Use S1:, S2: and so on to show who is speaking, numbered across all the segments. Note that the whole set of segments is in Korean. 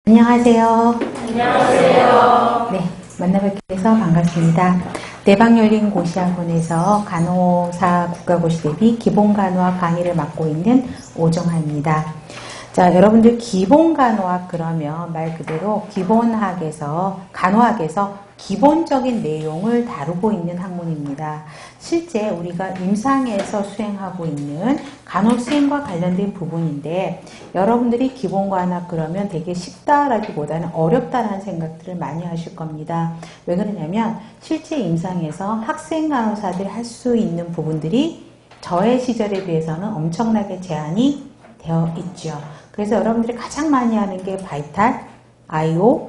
S1: 안녕하세요.
S2: 안녕하세요.
S1: 네, 만나뵙게 돼서 반갑습니다. 내방 열린 고시학원에서 간호사 국가고시 대비 기본간호학 강의를 맡고 있는 오정아입니다. 자, 여러분들 기본간호학 그러면 말 그대로 기본학에서, 간호학에서 기본적인 내용을 다루고 있는 학문입니다. 실제 우리가 임상에서 수행하고 있는 간호 수행과 관련된 부분인데, 여러분들이 기본간호학 그러면 되게 쉽다라기보다는 어렵다라는 생각들을 많이 하실 겁니다. 왜 그러냐면 실제 임상에서 학생 간호사들이 할 수 있는 부분들이 저의 시절에 비해서는 엄청나게 제한이 되어 있죠. 그래서 여러분들이 가장 많이 하는 게 바이탈, 아이오,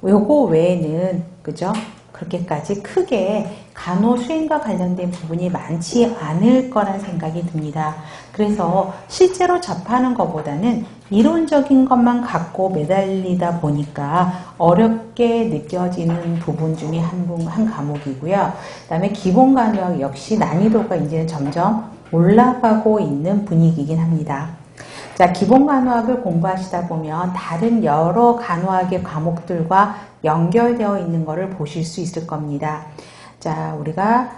S1: 요거 외에는 그죠? 그렇게까지 크게 간호 수행과 관련된 부분이 많지 않을 거란 생각이 듭니다. 그래서 실제로 접하는 것보다는 이론적인 것만 갖고 매달리다 보니까 어렵게 느껴지는 부분 중에 한 과목이고요. 그 다음에 기본간호학 역시 난이도가 이제는 점점 올라가고 있는 분위기이긴 합니다. 자, 기본간호학을 공부하시다 보면 다른 여러 간호학의 과목들과 연결되어 있는 것을 보실 수 있을 겁니다. 자, 우리가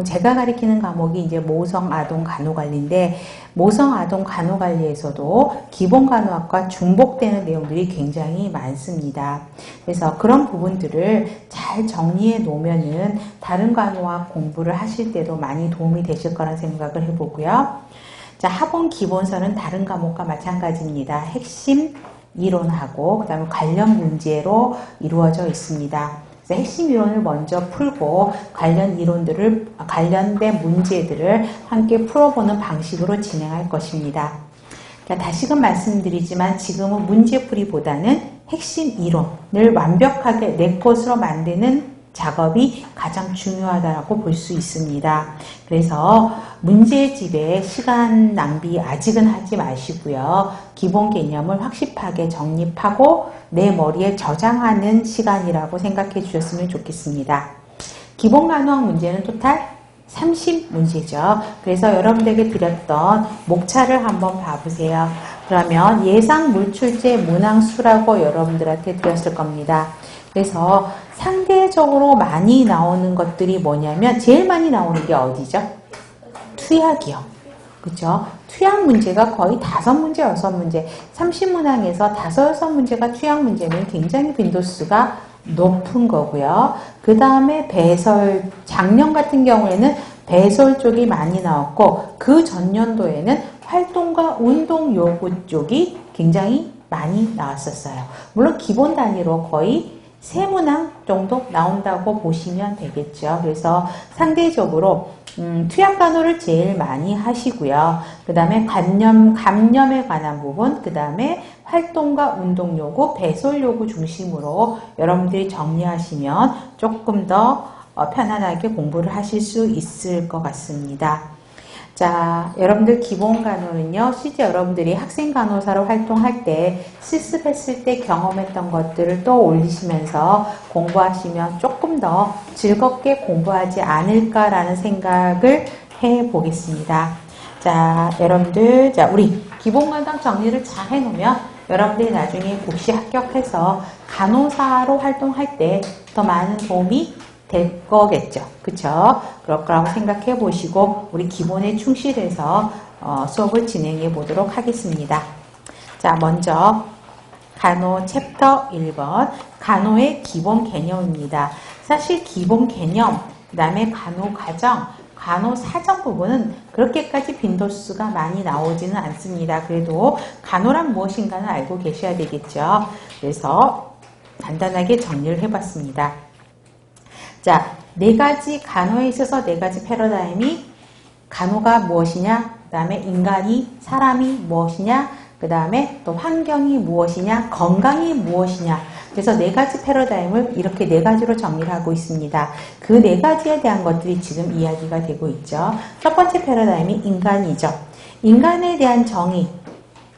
S1: 제가 가리키는 과목이 이제 모성 아동 간호관리인데, 모성 아동 간호관리에서도 기본간호학과 중복되는 내용들이 굉장히 많습니다. 그래서 그런 부분들을 잘 정리해 놓으면은 다른 간호학 공부를 하실 때도 많이 도움이 되실 거란 생각을 해보고요. 자, 학원 기본서는 다른 과목과 마찬가지입니다. 핵심 이론하고 그 다음에 관련 문제로 이루어져 있습니다. 그래서 핵심 이론을 먼저 풀고 관련된 문제들을 함께 풀어보는 방식으로 진행할 것입니다. 그러니까 다시금 말씀드리지만 지금은 문제풀이보다는 핵심 이론을 완벽하게 내 것으로 만드는 작업이 가장 중요하다고 볼 수 있습니다. 그래서 문제집에 시간 낭비 아직은 하지 마시고요. 기본 개념을 확실하게 정립하고 내 머리에 저장하는 시간이라고 생각해 주셨으면 좋겠습니다. 기본 간호학 문제는 토탈 30문제죠. 그래서 여러분들에게 드렸던 목차를 한번 봐보세요. 그러면 예상 물출제 문항수라고 여러분들한테 드렸을 겁니다. 그래서 상대적으로 많이 나오는 것들이 뭐냐면 제일 많이 나오는 게 어디죠? 투약이요. 그렇죠? 투약 문제가 거의 5문제, 6문제, 30문항에서 5, 6문제가 투약 문제면 굉장히 빈도수가 높은 거고요. 그 다음에 배설, 작년 같은 경우에는 배설 쪽이 많이 나왔고 그 전년도에는 활동과 운동 요구 쪽이 굉장히 많이 나왔었어요. 물론 기본 단위로 거의 3문항 정도 나온다고 보시면 되겠죠. 그래서 상대적으로 투약 간호를 제일 많이 하시고요. 그 다음에 감염에 관한 부분, 그 다음에 활동과 운동 요구, 배설 요구 중심으로 여러분들이 정리하시면 조금 더 편안하게 공부를 하실 수 있을 것 같습니다. 자, 여러분들 기본 간호는요, 실제 여러분들이 학생 간호사로 활동할 때 실습했을 때 경험했던 것들을 또 올리시면서 공부하시면 조금 더 즐겁게 공부하지 않을까라는 생각을 해보겠습니다. 자, 여러분들, 우리 기본 간호 정리를 잘 해놓으면 여러분들이 나중에 국시 합격해서 간호사로 활동할 때 더 많은 도움이 될 거겠죠. 그쵸? 그럴 거라고 생각해 보시고 우리 기본에 충실해서 수업을 진행해 보도록 하겠습니다. 자, 먼저 간호 챕터 1번 간호의 기본 개념입니다. 사실 기본 개념, 그 다음에 간호 과정, 간호 사정 부분은 그렇게까지 빈도수가 많이 나오지는 않습니다. 그래도 간호란 무엇인가는 알고 계셔야 되겠죠. 그래서 간단하게 정리를 해봤습니다. 자, 4가지 간호에 있어서 4가지 패러다임이 간호가 무엇이냐, 그 다음에 인간이, 사람이 무엇이냐, 그 다음에 또 환경이 무엇이냐, 건강이 무엇이냐. 그래서 4가지 패러다임을 이렇게 4가지로 정리를 하고 있습니다. 그 4가지에 대한 것들이 지금 이야기가 되고 있죠. 첫 번째 패러다임이 인간이죠. 인간에 대한 정의.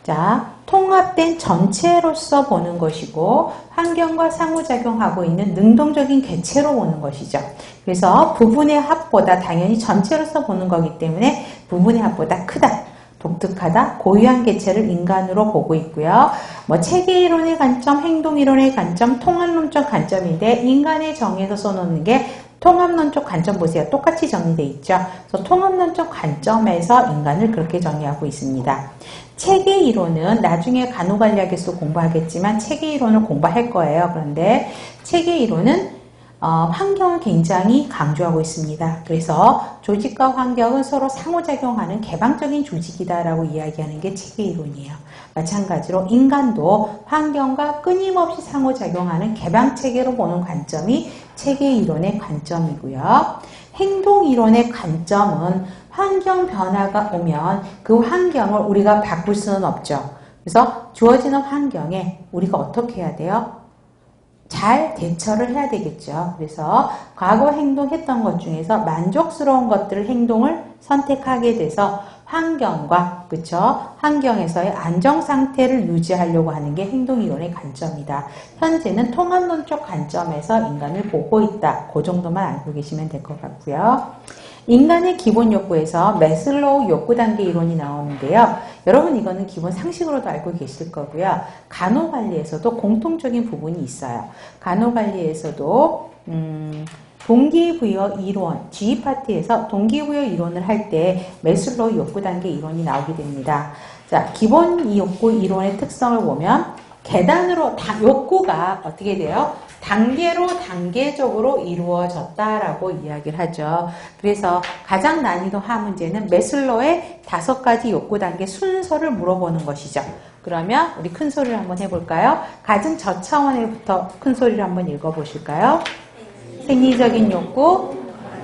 S1: 자, 통합된 전체로서 보는 것이고 환경과 상호작용하고 있는 능동적인 개체로 보는 것이죠. 그래서 부분의 합보다 당연히 전체로서 보는 거기 때문에 부분의 합보다 크다. 독특하다, 고유한 개체를 인간으로 보고 있고요. 뭐 체계이론의 관점, 행동이론의 관점, 통합론적 관점인데 인간의 정의에서 써놓는 게 통합론적 관점 보세요. 똑같이 정의되어 있죠. 그래서 통합론적 관점에서 인간을 그렇게 정의하고 있습니다. 체계이론은 나중에 간호관리학에서도 공부하겠지만 체계이론을 공부할 거예요. 그런데 체계이론은 환경을 굉장히 강조하고 있습니다. 그래서 조직과 환경은 서로 상호작용하는 개방적인 조직이다라고 이야기하는 게 체계이론이에요. 마찬가지로 인간도 환경과 끊임없이 상호작용하는 개방체계로 보는 관점이 체계이론의 관점이고요. 행동이론의 관점은 환경 변화가 오면 그 환경을 우리가 바꿀 수는 없죠. 그래서 주어지는 환경에 우리가 어떻게 해야 돼요? 잘 대처를 해야 되겠죠. 그래서 과거 행동했던 것 중에서 만족스러운 것들을 행동을 선택하게 돼서 환경과 그쵸? 환경에서의 안정 상태를 유지하려고 하는 게 행동이론의 관점이다. 현재는 통합론적 관점에서 인간을 보고 있다. 그 정도만 알고 계시면 될 것 같고요. 인간의 기본 욕구에서 매슬로우 욕구 단계 이론이 나오는데요. 여러분 이거는 기본 상식으로도 알고 계실 거고요. 간호관리에서도 공통적인 부분이 있어요. 간호관리에서도 동기부여 이론, G파트에서 동기부여 이론을 할 때 매슬로우 욕구 단계 이론이 나오게 됩니다. 자, 기본 이 욕구 이론의 특성을 보면 계단으로 욕구가 어떻게 돼요? 단계로 단계적으로 이루어졌다라고 이야기를 하죠. 그래서 가장 난이도 하 문제는 매슬로우의 5가지 욕구 단계 순서를 물어보는 것이죠. 그러면 우리 큰 소리를 한번 해볼까요? 가장 저차원에부터 큰 소리를 한번 읽어보실까요? 생리적인 욕구,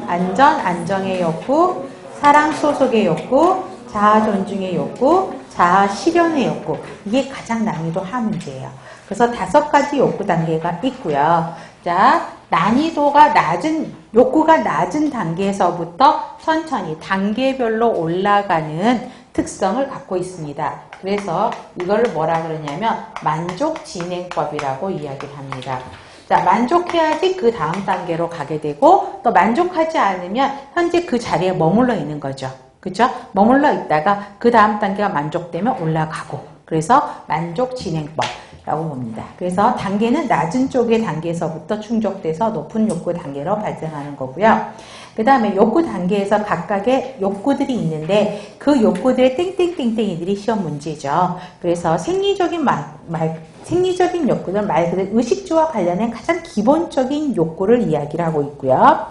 S1: 안전, 안정의 욕구, 사랑, 소속의 욕구, 자아 존중의 욕구, 자아 실현의 욕구. 이게 가장 난이도 하 문제예요. 그래서 5가지 욕구 단계가 있고요. 자, 난이도가 낮은, 욕구가 낮은 단계에서부터 천천히 단계별로 올라가는 특성을 갖고 있습니다. 그래서 이거를 뭐라 그러냐면 만족 진행법이라고 이야기를 합니다. 자, 만족해야지 그 다음 단계로 가게 되고 또 만족하지 않으면 현재 그 자리에 머물러 있는 거죠. 그죠? 머물러 있다가 그 다음 단계가 만족되면 올라가고 그래서 만족 진행법이라고 봅니다. 그래서 단계는 낮은 쪽의 단계에서부터 충족돼서 높은 욕구 단계로 발전하는 거고요. 그 다음에 욕구 단계에서 각각의 욕구들이 있는데 그 욕구들의 땡땡땡땡이들이 시험 문제죠. 그래서 생리적인 생리적인 욕구는 말 그대로 의식주와 관련된 가장 기본적인 욕구를 이야기를 하고 있고요.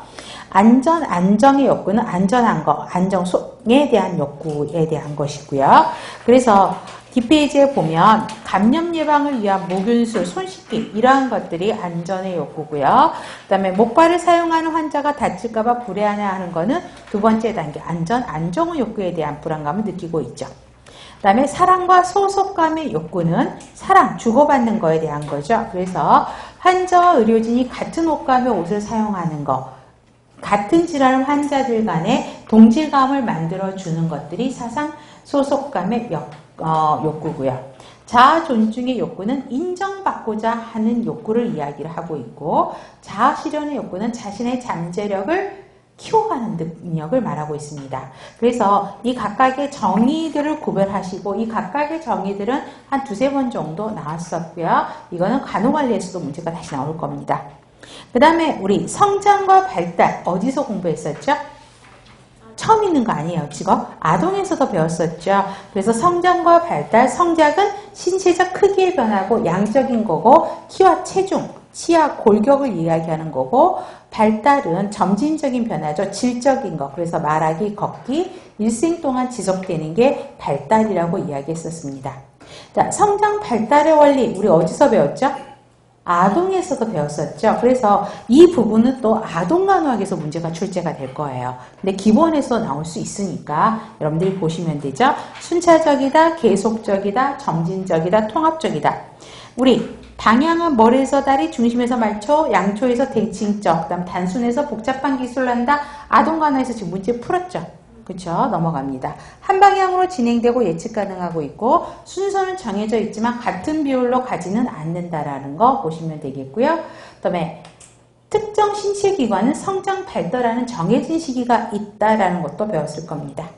S1: 안전, 안정의 욕구는 안전한 거, 안정에 대한 욕구에 대한 것이고요. 그래서 뒷페이지에 보면 감염 예방을 위한 무균술, 손 씻기 이러한 것들이 안전의 욕구고요. 그 다음에 목발을 사용하는 환자가 다칠까봐 불안해하는 거는 2번째 단계 안전, 안정의 욕구에 대한 불안감을 느끼고 있죠. 그 다음에 사랑과 소속감의 욕구는 사랑, 주고받는 거에 대한 거죠. 그래서 환자와 의료진이 같은 옷감의 옷을 사용하는 거, 같은 질환 환자들 간의 동질감을 만들어주는 것들이 사상 소속감의 욕구고요. 자아 존중의 욕구는 인정받고자 하는 욕구를 이야기를 하고 있고 자아 실현의 욕구는 자신의 잠재력을 키워가는 능력을 말하고 있습니다. 그래서 이 각각의 정의들을 구별하시고 이 각각의 정의들은 한 2-3번 정도 나왔었고요. 이거는 간호관리에서도 문제가 다시 나올 겁니다. 그 다음에 우리 성장과 발달 어디서 공부했었죠? 처음 있는 거 아니에요. 지금 아동에서도 배웠었죠. 그래서 성장과 발달, 성장은 신체적 크기의 변화고 양적인 거고 키와 체중, 치아, 골격을 이야기하는 거고 발달은 점진적인 변화죠. 질적인 거. 그래서 말하기, 걷기, 일생 동안 지속되는 게 발달이라고 이야기했었습니다. 자, 성장 발달의 원리 우리 어디서 배웠죠? 아동에서도 배웠었죠. 그래서 이 부분은 또 아동간호학에서 문제가 출제가 될 거예요. 근데 기본에서 나올 수 있으니까 여러분들이 보시면 되죠. 순차적이다, 계속적이다, 점진적이다, 통합적이다. 우리 방향은 머리에서 다리, 중심에서 말초, 양초에서 대칭적, 그 다음 단순에서 복잡한 기술을 한다. 아동간호에서 지금 문제 풀었죠. 그렇죠? 넘어갑니다. 한 방향으로 진행되고 예측 가능하고 있고 순서는 정해져 있지만 같은 비율로 가지는 않는다라는 거 보시면 되겠고요. 그 다음에 특정 신체 기관은 성장 발달하는 정해진 시기가 있다라는 것도 배웠을 겁니다.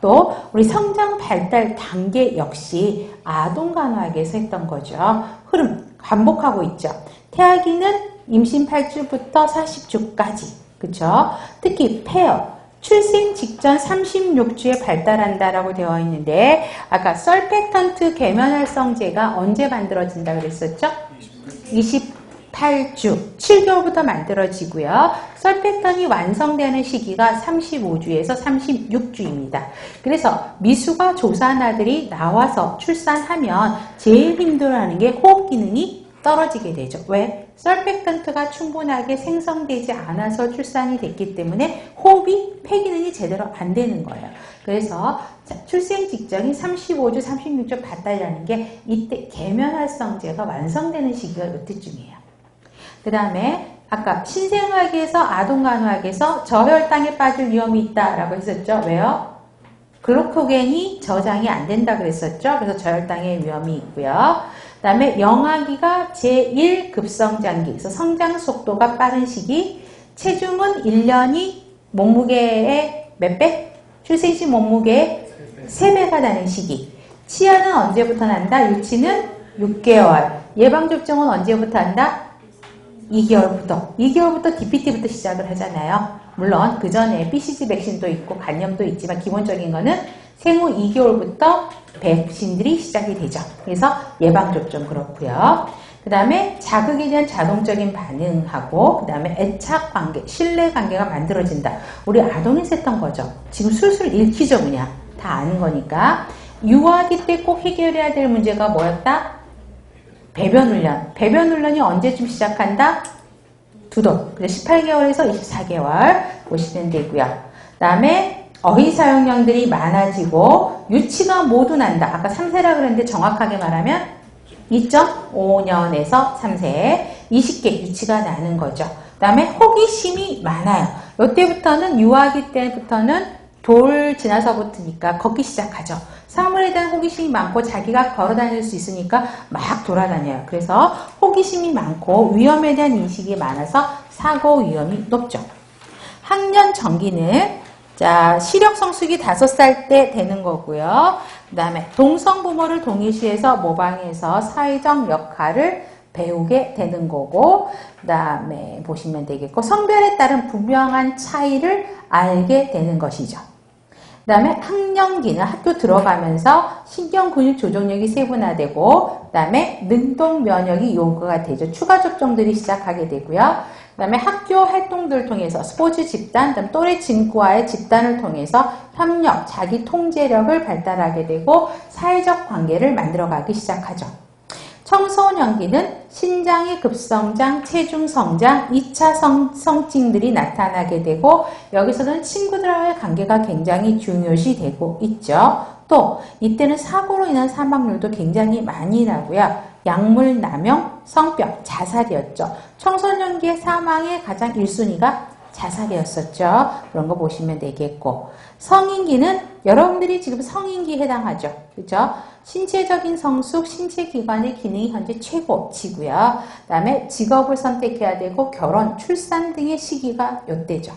S1: 또 우리 성장 발달 단계 역시 아동 간호학에서 했던 거죠. 흐름 반복하고 있죠. 태아기는 임신 8주부터 40주까지. 그쵸? 특히 폐업, 출생 직전 36주에 발달한다라고 되어 있는데 아까 설펙턴트 계면활성제가 언제 만들어진다 그랬었죠? 28주, 7개월부터 만들어지고요. 설펙턴이 완성되는 시기가 35주에서 36주입니다. 그래서 미숙아 조산아들이 나와서 출산하면 제일 힘들어하는 게 호흡 기능이 떨어지게 되죠. 왜? 설펙턴트가 충분하게 생성되지 않아서 출산이 됐기 때문에 호흡이, 폐 기능이 제대로 안 되는 거예요. 그래서 출생 직전이 35주, 36주 발달이라는 게 이때 계면활성제가 완성되는 시기가 이때쯤이에요. 그 다음에 아까 신생아학에서 아동간호학에서 저혈당에 빠질 위험이 있다라고 했었죠. 왜요? 글루코겐이 저장이 안 된다 그랬었죠. 그래서 저혈당의 위험이 있고요. 그 다음에 영아기가 제1급성장기, 그래서 성장 속도가 빠른 시기, 체중은 1년이 몸무게의 몇 배? 출생시 몸무게의 3배가 나는 시기. 치아는 언제부터 난다? 유치는 6개월. 예방접종은 언제부터 한다? 2개월부터 DPT부터 시작을 하잖아요. 물론 그 전에 BCG 백신도 있고 간염도 있지만 기본적인 거는 생후 2개월부터 백신들이 시작이 되죠. 그래서 예방접종 그렇고요. 그 다음에 자극에 대한 자동적인 반응하고 그 다음에 애착관계, 신뢰관계가 만들어진다. 우리 아동에서 했던 거죠. 지금 술술 읽히죠 그냥. 다 아는 거니까. 유아기 때 꼭 해결해야 될 문제가 뭐였다? 배변훈련. 배변훈련이 언제쯤 시작한다? 두돌. 그래서 18개월에서 24개월 보시면 되고요. 그 다음에 어휘사용량들이 많아지고 유치가 모두 난다. 아까 3세라 그랬는데 정확하게 말하면 2.5년에서 3세 20개 유치가 나는 거죠. 그 다음에 호기심이 많아요. 이때부터는 유아기 때부터는 돌 지나서부터니까 걷기 시작하죠. 사물에 대한 호기심이 많고 자기가 걸어 다닐 수 있으니까 막 돌아다녀요. 그래서 호기심이 많고 위험에 대한 인식이 많아서 사고 위험이 높죠. 학년 전기는 자, 시력 성숙이 5살 때 되는 거고요. 그 다음에 동성부모를 동일시해서 모방해서 사회적 역할을 배우게 되는 거고, 그 다음에 보시면 되겠고, 성별에 따른 분명한 차이를 알게 되는 것이죠. 그 다음에 학령기는 학교 들어가면서 신경근육 조종력이 세분화되고, 그 다음에 능동 면역이 요구가 되죠. 추가 접종들이 시작하게 되고요. 그 다음에 학교 활동들을 통해서 스포츠 집단, 그다음 또래 친구와의 집단을 통해서 협력, 자기 통제력을 발달하게 되고 사회적 관계를 만들어가기 시작하죠. 청소년기는 신장의 급성장, 체중 성장, 2차 성징들이 나타나게 되고 여기서는 친구들과의 관계가 굉장히 중요시 되고 있죠. 또 이때는 사고로 인한 사망률도 굉장히 많이 나고요. 약물 남용, 성병, 자살이었죠. 청소년기의 사망의 가장 1순위가 자살이었었죠. 그런 거 보시면 되겠고 성인기는 여러분들이 지금 성인기에 해당하죠. 그죠? 신체적인 성숙, 신체기관의 기능이 현재 최고치고요. 그 다음에 직업을 선택해야 되고 결혼, 출산 등의 시기가 요때죠.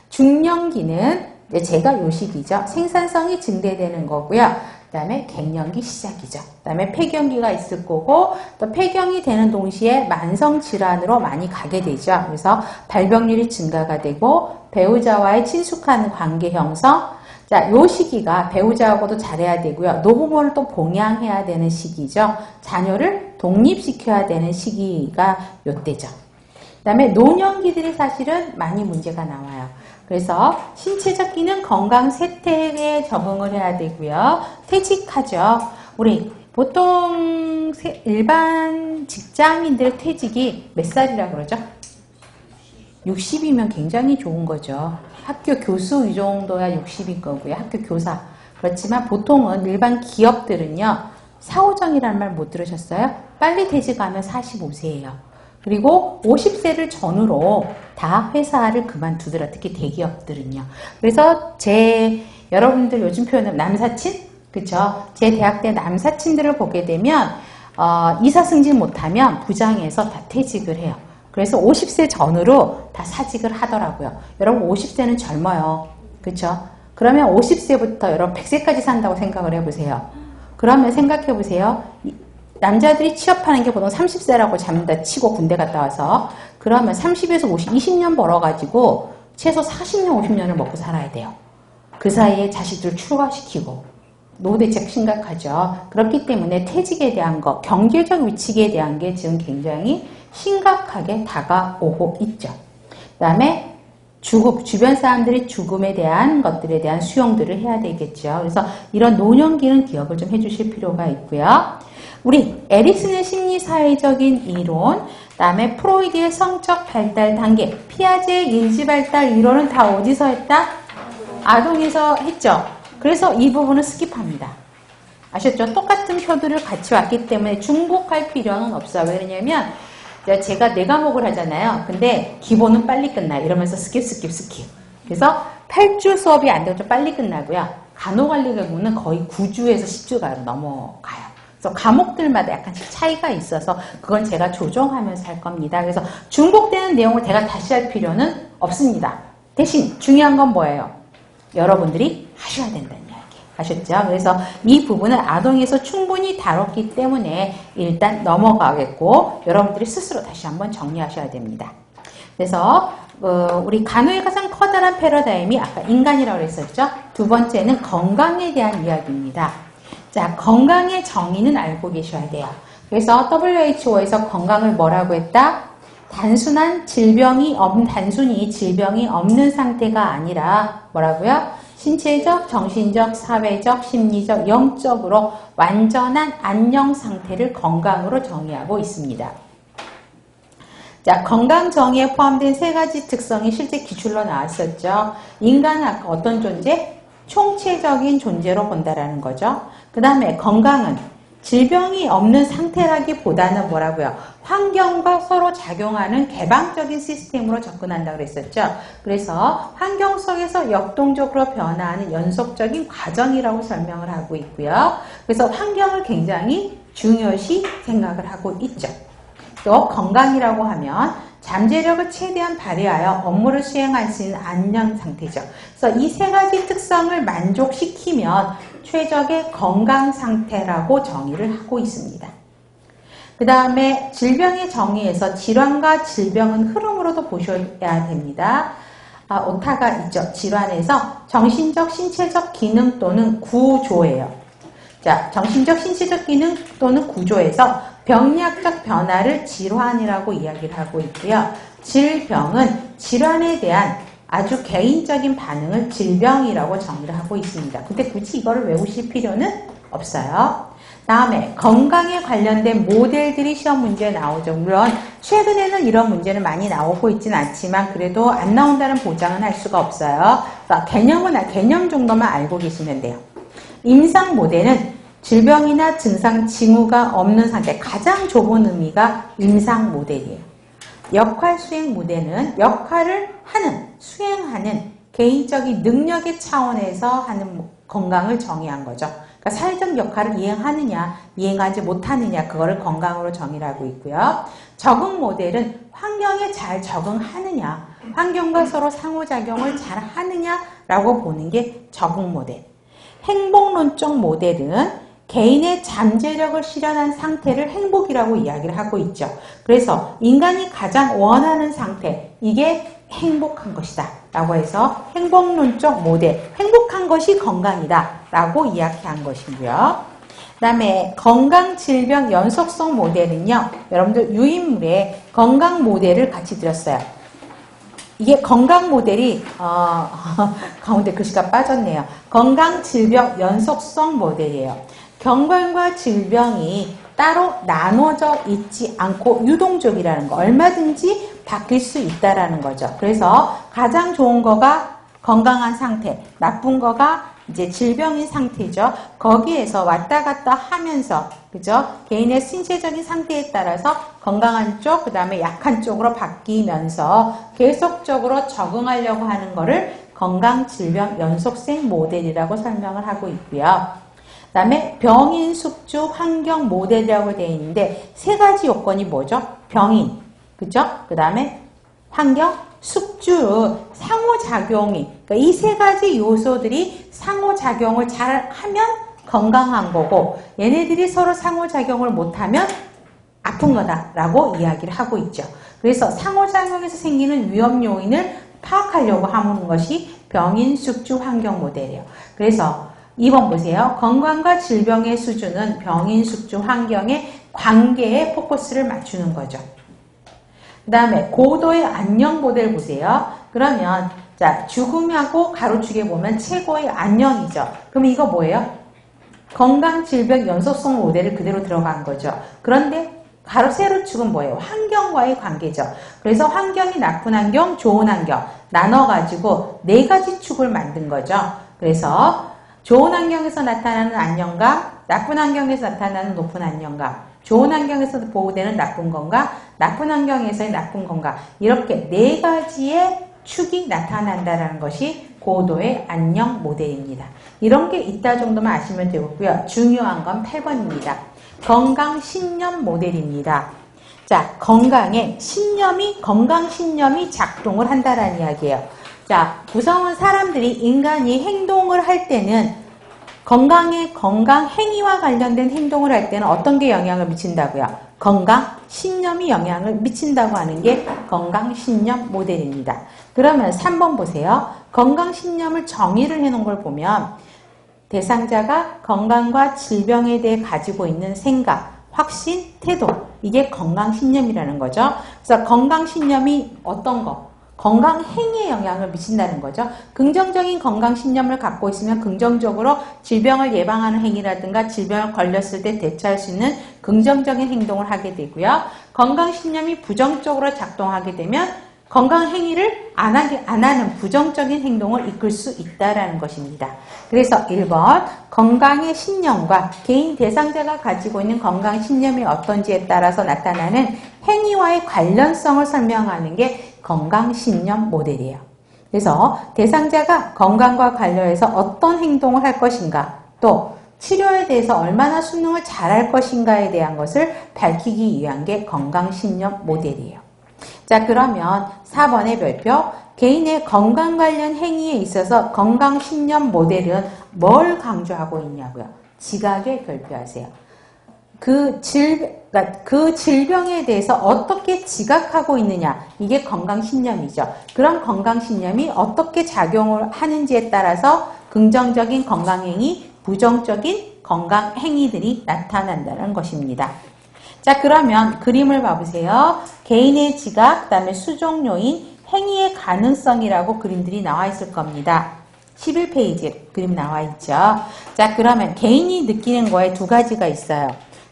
S1: 중년기는 제가 요 시기죠. 생산성이 증대되는 거고요. 그 다음에 갱년기 시작이죠. 그 다음에 폐경기가 있을 거고 또 폐경이 되는 동시에 만성질환으로 많이 가게 되죠. 그래서 발병률이 증가가 되고 배우자와의 친숙한 관계 형성. 자, 요 시기가 배우자하고도 잘해야 되고요. 노부모를 또 봉양해야 되는 시기죠. 자녀를 독립시켜야 되는 시기가 요때죠. 그 다음에 노년기들이 사실은 많이 문제가 나와요. 그래서 신체적 기능 건강 세태에 적응을 해야 되고요. 퇴직하죠. 우리 보통 일반 직장인들 퇴직이 몇 살이라고 그러죠? 60이면 굉장히 좋은 거죠. 학교 교수 이 정도야 60인 거고요. 학교 교사. 그렇지만 보통은 일반 기업들은요. 사후정이라는 말 못 들으셨어요? 빨리 퇴직하면 45세예요. 그리고 50세를 전후로 다 회사를 그만두더라. 특히 대기업들은요. 그래서 여러분들 요즘 표현은 남사친? 그쵸? 제 대학 때 남사친들을 보게 되면 이사 승진 못하면 부장에서 다 퇴직을 해요. 그래서 50세 전후로 다 사직을 하더라고요. 여러분 50세는 젊어요. 그쵸? 그러면 50세부터 여러분 100세까지 산다고 생각을 해보세요. 그러면 생각해보세요. 남자들이 취업하는 게 보통 30세라고 잡는다 치고 군대 갔다 와서 그러면 30에서 50, 20년 벌어가지고 최소 40년, 50년을 먹고 살아야 돼요. 그 사이에 자식들 출가시키고 노후대책 심각하죠. 그렇기 때문에 퇴직에 대한 것, 경제적 위축에 대한 게 지금 굉장히 심각하게 다가오고 있죠. 그 다음에 죽음, 주변 사람들이 죽음에 대한 것들에 대한 수용들을 해야 되겠죠. 그래서 이런 노년기는 기억을 좀 해주실 필요가 있고요. 우리 에릭슨의 심리사회적인 이론, 그 다음에 프로이드의 성적 발달 단계, 피아제의 인지발달 이론은 다 어디서 했다? 아동에서 했죠. 그래서 이 부분은 스킵합니다. 아셨죠? 똑같은 표들을 같이 왔기 때문에 중복할 필요는 없어요. 왜냐면 제가 4과목을 하잖아요. 근데 기본은 빨리 끝나요. 이러면서 스킵. 그래서 8주 수업이 안 되고 좀 빨리 끝나고요. 간호관리학부는 거의 9주에서 10주가 넘어가요. 그래서 과목들마다 약간씩 차이가 있어서 그건 제가 조정하면서 할 겁니다. 그래서 중복되는 내용을 제가 다시 할 필요는 없습니다. 대신 중요한 건 뭐예요? 여러분들이 하셔야 된다는 이야기. 아셨죠? 그래서 이 부분을 아동에서 충분히 다뤘기 때문에 일단 넘어가겠고 여러분들이 스스로 다시 한번 정리하셔야 됩니다. 그래서 우리 간호의 가장 커다란 패러다임이 아까 인간이라고 했었죠? 두 번째는 건강에 대한 이야기입니다. 자, 건강의 정의는 알고 계셔야 돼요. 그래서 WHO에서 건강을 뭐라고 했다? 단순히 질병이 없는 상태가 아니라 뭐라고요? 신체적, 정신적, 사회적, 심리적, 영적으로 완전한 안녕 상태를 건강으로 정의하고 있습니다. 자, 건강 정의에 포함된 3가지 특성이 실제 기출로 나왔었죠. 인간은 아까 어떤 존재? 총체적인 존재로 본다라는 거죠. 그 다음에 건강은 질병이 없는 상태라기보다는 뭐라고요? 환경과 서로 작용하는 개방적인 시스템으로 접근한다고 그랬었죠. 그래서 환경 속에서 역동적으로 변화하는 연속적인 과정이라고 설명을 하고 있고요. 그래서 환경을 굉장히 중요시 생각을 하고 있죠. 또 건강이라고 하면 잠재력을 최대한 발휘하여 업무를 수행할 수 있는 안녕 상태죠. 그래서 이 3가지 특성을 만족시키면 최적의 건강 상태라고 정의를 하고 있습니다. 그 다음에 질병의 정의에서 질환과 질병은 흐름으로도 보셔야 됩니다. 오타가 있죠. 질환에서 정신적, 신체적 기능 또는 구조예요. 자, 정신적, 신체적 기능 또는 구조에서 병리학적 변화를 질환이라고 이야기를 하고 있고요. 질병은 질환에 대한 아주 개인적인 반응을 질병이라고 정의를 하고 있습니다. 근데 굳이 이거를 외우실 필요는 없어요. 다음에 건강에 관련된 모델들이 시험 문제에 나오죠. 물론 최근에는 이런 문제는 많이 나오고 있지는 않지만 그래도 안 나온다는 보장은 할 수가 없어요. 그러니까 개념 정도만 알고 계시면 돼요. 임상 모델은 질병이나 증상, 징후가 없는 상태, 가장 좁은 의미가 임상 모델이에요. 역할 수행 모델은 역할을 수행하는 개인적인 능력의 차원에서 하는 건강을 정의한 거죠. 그러니까 사회적 역할을 이행하느냐, 이행하지 못하느냐, 그거를 건강으로 정의를 하고 있고요. 적응 모델은 환경에 잘 적응하느냐, 환경과 서로 상호작용을 잘 하느냐라고 보는 게 적응 모델. 행복론적 모델은 개인의 잠재력을 실현한 상태를 행복이라고 이야기를 하고 있죠. 그래서 인간이 가장 원하는 상태, 이게 행복한 것이다 라고 해서 행복론적 모델, 행복한 것이 건강이다 라고 이야기한 것이고요. 그 다음에 건강질병 연속성 모델은요, 여러분들 유인물에 건강 모델을 같이 드렸어요. 이게 건강 모델이 가운데 글씨가 빠졌네요. 건강질병 연속성 모델이에요. 건강과 질병이 따로 나눠져 있지 않고 유동적이라는 거, 얼마든지 바뀔 수 있다라는 거죠. 그래서 가장 좋은 거가 건강한 상태, 나쁜 거가 이제 질병인 상태죠. 거기에서 왔다 갔다 하면서, 그죠? 개인의 신체적인 상태에 따라서 건강한 쪽, 그 다음에 약한 쪽으로 바뀌면서 계속적으로 적응하려고 하는 거를 건강질병 연속성 모델이라고 설명을 하고 있고요. 그 다음에 병인, 숙주, 환경 모델이라고 되어 있는데 3가지 요건이 뭐죠? 병인, 그죠? 그 다음에 환경, 숙주 상호작용이, 그러니까 이 세 가지 요소들이 상호작용을 잘 하면 건강한 거고, 얘네들이 서로 상호작용을 못하면 아픈 거다라고 이야기를 하고 있죠. 그래서 상호작용에서 생기는 위험 요인을 파악하려고 하는 것이 병인 숙주 환경 모델이에요. 그래서 2번 보세요. 건강과 질병의 수준은 병인 숙주 환경의 관계에 포커스를 맞추는 거죠. 그 다음에 고도의 안녕 모델 보세요. 그러면 자, 죽음하고 가로축에 보면 최고의 안녕이죠. 그럼 이거 뭐예요? 건강 질병 연속성 모델을 그대로 들어간 거죠. 그런데 가로 세로축은 뭐예요? 환경과의 관계죠. 그래서 환경이 나쁜 환경, 좋은 환경 나눠가지고 네 가지 축을 만든 거죠. 그래서 좋은 환경에서 나타나는 안녕감, 나쁜 환경에서 나타나는 높은 안녕감, 좋은 환경에서 보호되는 나쁜 건강, 나쁜 환경에서의 나쁜 건강, 이렇게 네 가지의 축이 나타난다는 것이 고도의 안녕 모델입니다. 이런 게 있다 정도만 아시면 되고요. 중요한 건 8번입니다. 건강 신념 모델입니다. 자, 건강 신념이 작동을 한다라는 이야기예요. 자, 구성원 사람들이 인간이 행동을 할 때는 건강 행위와 관련된 행동을 할 때는 어떤 게 영향을 미친다고요? 건강 신념이 영향을 미친다고 하는 게 건강 신념 모델입니다. 그러면 3번 보세요. 건강 신념을 정의를 해놓은 걸 보면 대상자가 건강과 질병에 대해 가지고 있는 생각, 확신, 태도, 이게 건강신념이라는 거죠. 그래서 건강신념이 어떤 거? 건강 행위에 영향을 미친다는 거죠. 긍정적인 건강신념을 갖고 있으면 긍정적으로 질병을 예방하는 행위라든가 질병을 걸렸을 때 대처할 수 있는 긍정적인 행동을 하게 되고요. 건강신념이 부정적으로 작동하게 되면 건강 행위를 안 하는 부정적인 행동을 이끌 수 있다라는 것입니다. 그래서 1번 건강의 신념과 개인 대상자가 가지고 있는 건강 신념이 어떤지에 따라서 나타나는 행위와의 관련성을 설명하는 게 건강 신념 모델이에요. 그래서 대상자가 건강과 관련해서 어떤 행동을 할 것인가, 또 치료에 대해서 얼마나 수능을 잘할 것인가에 대한 것을 밝히기 위한 게 건강 신념 모델이에요. 자, 그러면 4번의 별표, 개인의 건강 관련 행위에 있어서 건강신념 모델은 뭘 강조하고 있냐고요? 지각에 별표하세요. 그 질병에 대해서 어떻게 지각하고 있느냐, 이게 건강신념이죠. 그런 건강신념이 어떻게 작용을 하는지에 따라서 긍정적인 건강행위, 부정적인 건강행위들이 나타난다는 것입니다. 자, 그러면 그림을 봐보세요. 개인의 지각, 그 다음에 수종 요인, 행위의 가능성이라고 그림들이 나와 있을 겁니다. 11페이지 그림 나와 있죠. 자, 그러면 개인이 느끼는 거에 두 가지가 있어요.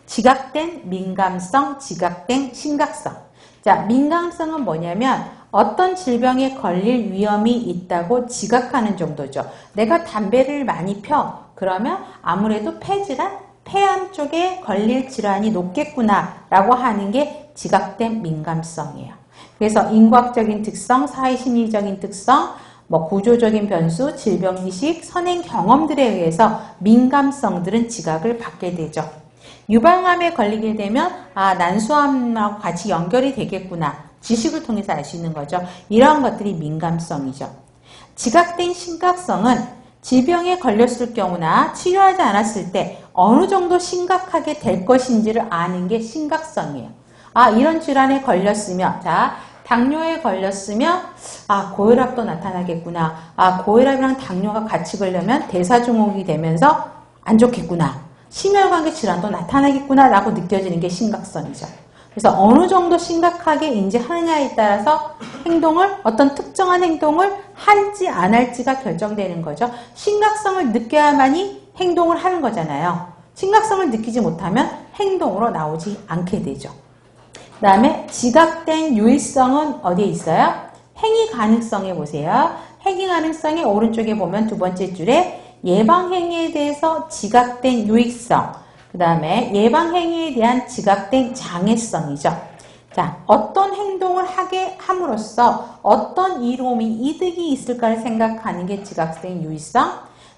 S1: 지각된 민감성, 지각된 심각성. 자, 민감성은 뭐냐면 어떤 질병에 걸릴 위험이 있다고 지각하는 정도죠. 내가 담배를 많이 펴. 그러면 아무래도 폐질환, 폐암 쪽에 걸릴 질환이 높겠구나 라고 하는 게 지각된 민감성이에요. 그래서 인과학적인 특성, 사회심리적인 특성, 구조적인 변수, 질병의식, 선행 경험들에 의해서 민감성들은 지각을 받게 되죠. 유방암에 걸리게 되면 난소암하고 같이 연결이 되겠구나. 지식을 통해서 알 수 있는 거죠. 이러한 것들이 민감성이죠. 지각된 심각성은 질병에 걸렸을 경우나 치료하지 않았을 때 어느 정도 심각하게 될 것인지를 아는 게 심각성이에요. 이런 질환에 걸렸으면, 자, 당뇨에 걸렸으면 고혈압도 나타나겠구나. 고혈압이랑 당뇨가 같이 걸려면 대사증후군이 되면서 안 좋겠구나. 심혈관계 질환도 나타나겠구나 라고 느껴지는 게 심각성이죠. 그래서 어느 정도 심각하게 인지하느냐에 따라서 어떤 특정한 행동을 할지 안 할지가 결정되는 거죠. 심각성을 느껴야만이 행동을 하는 거잖아요. 심각성을 느끼지 못하면 행동으로 나오지 않게 되죠. 그 다음에 지각된 유의성은 어디에 있어요? 행위 가능성에 보세요. 행위 가능성의 오른쪽에 보면 두 번째 줄에 예방행위에 대해서 지각된 유의성, 그 다음에 예방행위에 대한 지각된 장애성이죠. 자, 어떤 행동을 하게 함으로써 어떤 이득이 있을까를 생각하는 게 지각된 유의성,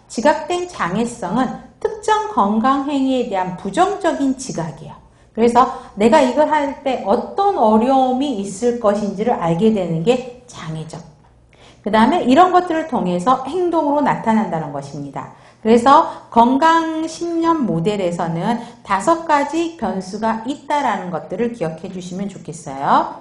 S1: 지각된 장애성은 특정 건강행위에 대한 부정적인 지각이에요. 그래서 내가 이걸 할 때 어떤 어려움이 있을 것인지를 알게 되는 게 장애죠. 그 다음에 이런 것들을 통해서 행동으로 나타난다는 것입니다. 그래서 건강 신념 모델에서는 5가지 변수가 있다라는 것들을 기억해 주시면 좋겠어요.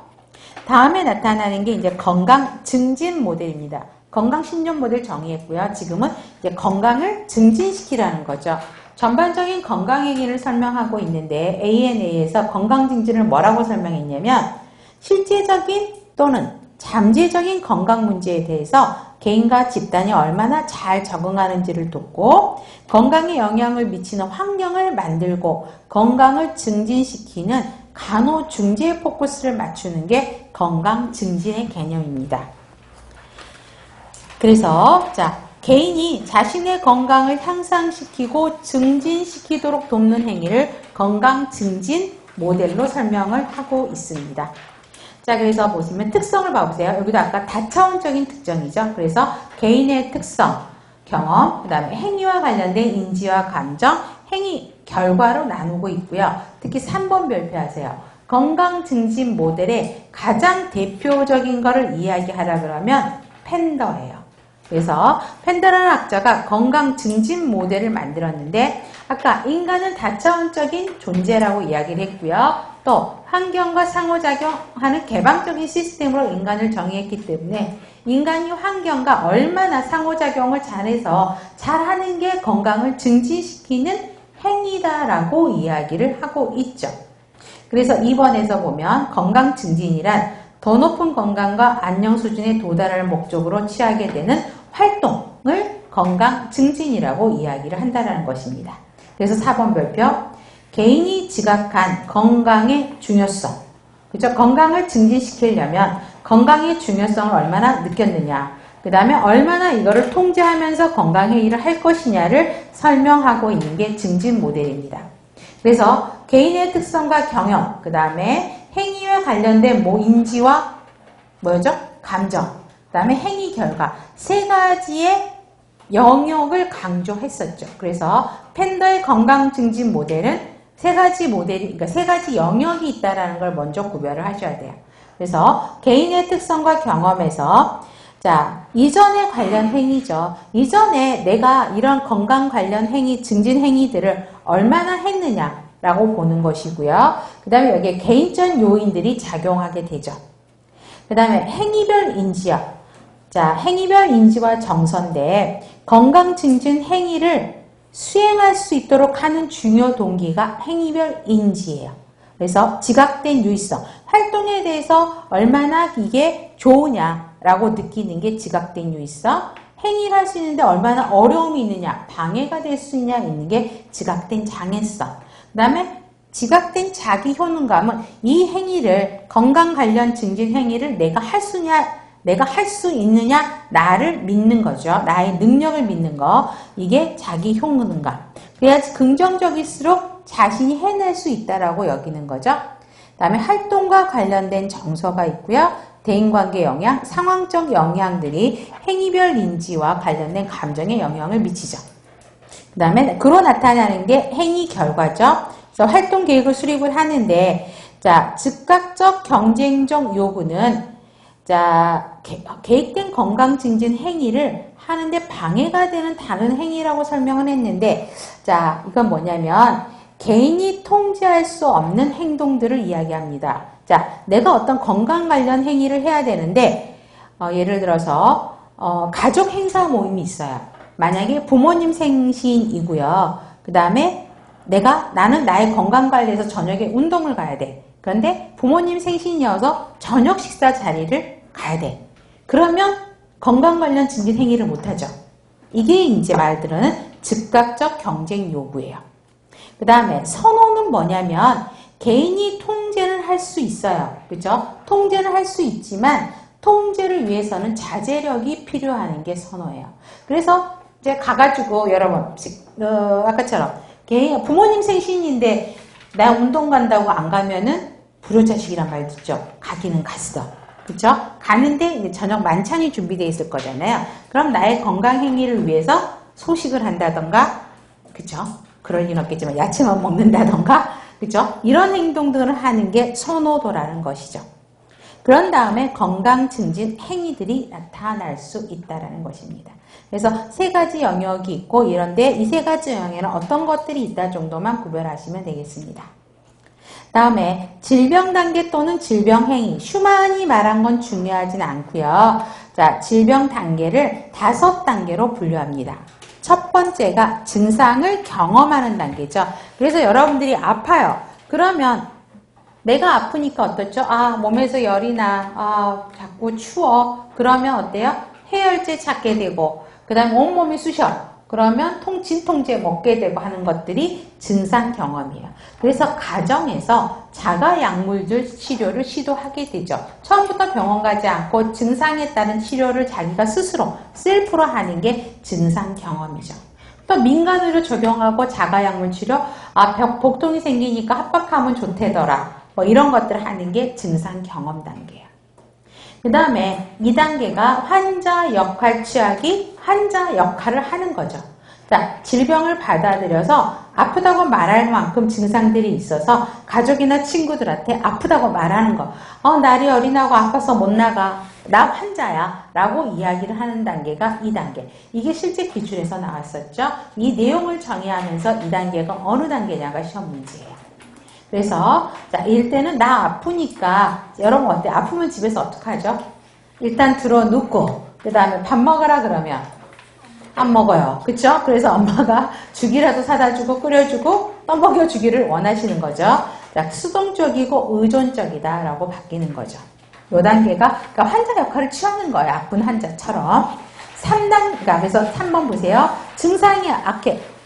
S1: 다음에 나타나는 게 이제 건강 증진 모델입니다. 건강 신념 모델 정의했고요. 지금은 이제 건강을 증진시키라는 거죠. 전반적인 건강 행위를 설명하고 있는데 ANA에서 건강 증진을 뭐라고 설명했냐면 실제적인 또는 잠재적인 건강 문제에 대해서 개인과 집단이 얼마나 잘 적응하는지를 돕고 건강에 영향을 미치는 환경을 만들고 건강을 증진시키는 간호중재에 포커스를 맞추는 게 건강 증진의 개념입니다. 그래서 개인이 자신의 건강을 향상시키고 증진시키도록 돕는 행위를 건강 증진 모델로 설명을 하고 있습니다. 그래서 보시면 특성을 봐보세요. 여기도 아까 다차원적인 특정이죠. 그래서 개인의 특성, 경험, 그 다음에 행위와 관련된 인지와 감정, 행위 결과로 나누고 있고요. 특히 3번 별표하세요. 건강 증진 모델의 가장 대표적인 것을 이야기하라 그러면 팬더예요. 그래서 팬더라는 학자가 건강 증진 모델을 만들었는데 아까 인간은 다차원적인 존재라고 이야기를 했고요. 또 환경과 상호작용하는 개방적인 시스템으로 인간을 정의했기 때문에 인간이 환경과 얼마나 상호작용을 잘해서 잘하는 게 건강을 증진시키는 행위다라고 이야기를 하고 있죠. 그래서 2번에서 보면 건강 증진이란 더 높은 건강과 안녕 수준에 도달할 목적으로 취하게 되는 활동을 건강 증진이라고 이야기를 한다는 것입니다. 그래서 4번 별표 개인이 지각한 건강의 중요성. 그죠? 건강을 증진시키려면 건강의 중요성을 얼마나 느꼈느냐. 그 다음에 얼마나 이거를 통제하면서 건강회의를 할 것이냐를 설명하고 있는 게 증진 모델입니다. 그래서 개인의 특성과 경험, 그 다음에 행위와 관련된 인지와 감정, 그 다음에 행위 결과 3가지의 영역을 강조했었죠. 그래서 팬더의 건강 증진 모델은 3가지 영역이 있다라는 걸 먼저 구별을 하셔야 돼요. 그래서 개인의 특성과 경험에서 이전에 관련 행위죠. 이전에 내가 이런 건강 관련 행위, 증진 행위들을 얼마나 했느냐라고 보는 것이고요. 그 다음에 여기에 개인적 요인들이 작용하게 되죠. 그 다음에 행위별 인지요. 행위별 인지와 정서인데 건강 증진 행위를 수행할 수 있도록 하는 중요 동기가 행위별 인지예요. 그래서 지각된 유의성, 활동에 대해서 얼마나 이게 좋으냐라고 느끼는 게 지각된 유의성, 행위를 할 수 있는데 얼마나 어려움이 있느냐, 방해가 될 수 있는 게 지각된 장애성. 그 다음에 지각된 자기 효능감은 이 행위를, 건강 관련 증진 행위를 내가 할 수 있느냐, 나를 믿는 거죠. 나의 능력을 믿는 거. 이게 자기 효능감. 그래야지 긍정적일수록 자신이 해낼 수 있다라고 여기는 거죠. 그 다음에 활동과 관련된 정서가 있고요. 대인관계 영향, 상황적 영향들이 행위별 인지와 관련된 감정에 영향을 미치죠. 그 다음에 그로 나타나는 게 행위 결과죠. 그래서 활동 계획을 수립을 하는데, 즉각적 경쟁적 요구는 계획된 건강 증진 행위를 하는데 방해가 되는 다른 행위라고 설명을 했는데, 이건 뭐냐면 개인이 통제할 수 없는 행동들을 이야기합니다. 내가 어떤 건강 관련 행위를 해야 되는데, 예를 들어서 가족 행사 모임이 있어요. 만약에 부모님 생신이고요. 그 다음에 나는 나의 건강 관리에서 저녁에 운동을 가야 돼. 그런데 부모님 생신이어서 저녁 식사 자리를 가야 돼. 그러면 건강 관련 증진 행위를 못하죠. 이게 이제 말들은 즉각적 경쟁 요구예요. 그 다음에 선호는 뭐냐면 개인이 통제를 할 수 있어요. 그죠? 통제를 할 수 있지만 통제를 위해서는 자제력이 필요한 게 선호예요. 그래서 이제 가가지고 여러분 아까처럼 부모님 생신인데 나 운동 간다고 안 가면은 불효자식이란 말 듣죠. 가기는 갔어. 그쵸? 가는데 이제 저녁 만찬이 준비되어 있을 거잖아요. 그럼 나의 건강 행위를 위해서 소식을 한다던가, 그쵸? 그럴 리는 없겠지만 야채만 먹는다던가, 그죠? 이런 행동들을 하는 게 선호도라는 것이죠. 그런 다음에 건강 증진 행위들이 나타날 수 있다는 것입니다. 그래서 세 가지 영역이 있고 이런데 이 세 가지 영역에는 어떤 것들이 있다 정도만 구별하시면 되겠습니다. 다음에 질병 단계 또는 질병 행위. 슈만이 말한 건 중요하진 않고요. 자, 질병 단계를 5단계로 분류합니다. 첫 번째가 증상을 경험하는 단계죠. 그래서 여러분들이 아파요. 그러면 내가 아프니까 어떻죠? 아, 몸에서 열이 나. 아, 자꾸 추워. 그러면 어때요? 해열제 찾게 되고, 그 다음에 온몸이 쑤셔. 그러면 진통제 먹게 되고 하는 것들이 증상 경험이에요. 그래서 가정에서 자가 약물들 치료를 시도하게 되죠. 처음부터 병원 가지 않고 증상에 따른 치료를 자기가 스스로 셀프로 하는 게 증상 경험이죠. 또 민간의료 적용하고 자가 약물 치료, 복통이 생기니까 합박하면 좋대더라. 뭐 이런 것들을 하는 게 증상 경험 단계예요. 그 다음에 2단계가 환자 역할 취하기, 환자 역할을 하는 거죠. 자, 질병을 받아들여서 아프다고 말할 만큼 증상들이 있어서 가족이나 친구들한테 아프다고 말하는 거. 날이 어린하고 아파서 못 나가. 나 환자야. 라고 이야기를 하는 단계가 2단계. 이게 실제 기출에서 나왔었죠. 이 내용을 정의하면서 2단계가 어느 단계냐가 시험 문제예요. 그래서 자, 일단은 나 아프니까 여러분 어때? 아프면 집에서 어떡하죠? 일단 들어 눕고 그 다음에 밥 먹으라 그러면 안 먹어요. 그쵸? 그래서 엄마가 죽이라도 사다 주고 끓여주고 떠먹여 주기를 원하시는 거죠. 자, 수동적이고 의존적이다 라고 바뀌는 거죠. 요 단계가 그러니까 환자 역할을 취하는 거예요. 아픈 환자처럼. 3단계가 그래서 3번 보세요. 증상이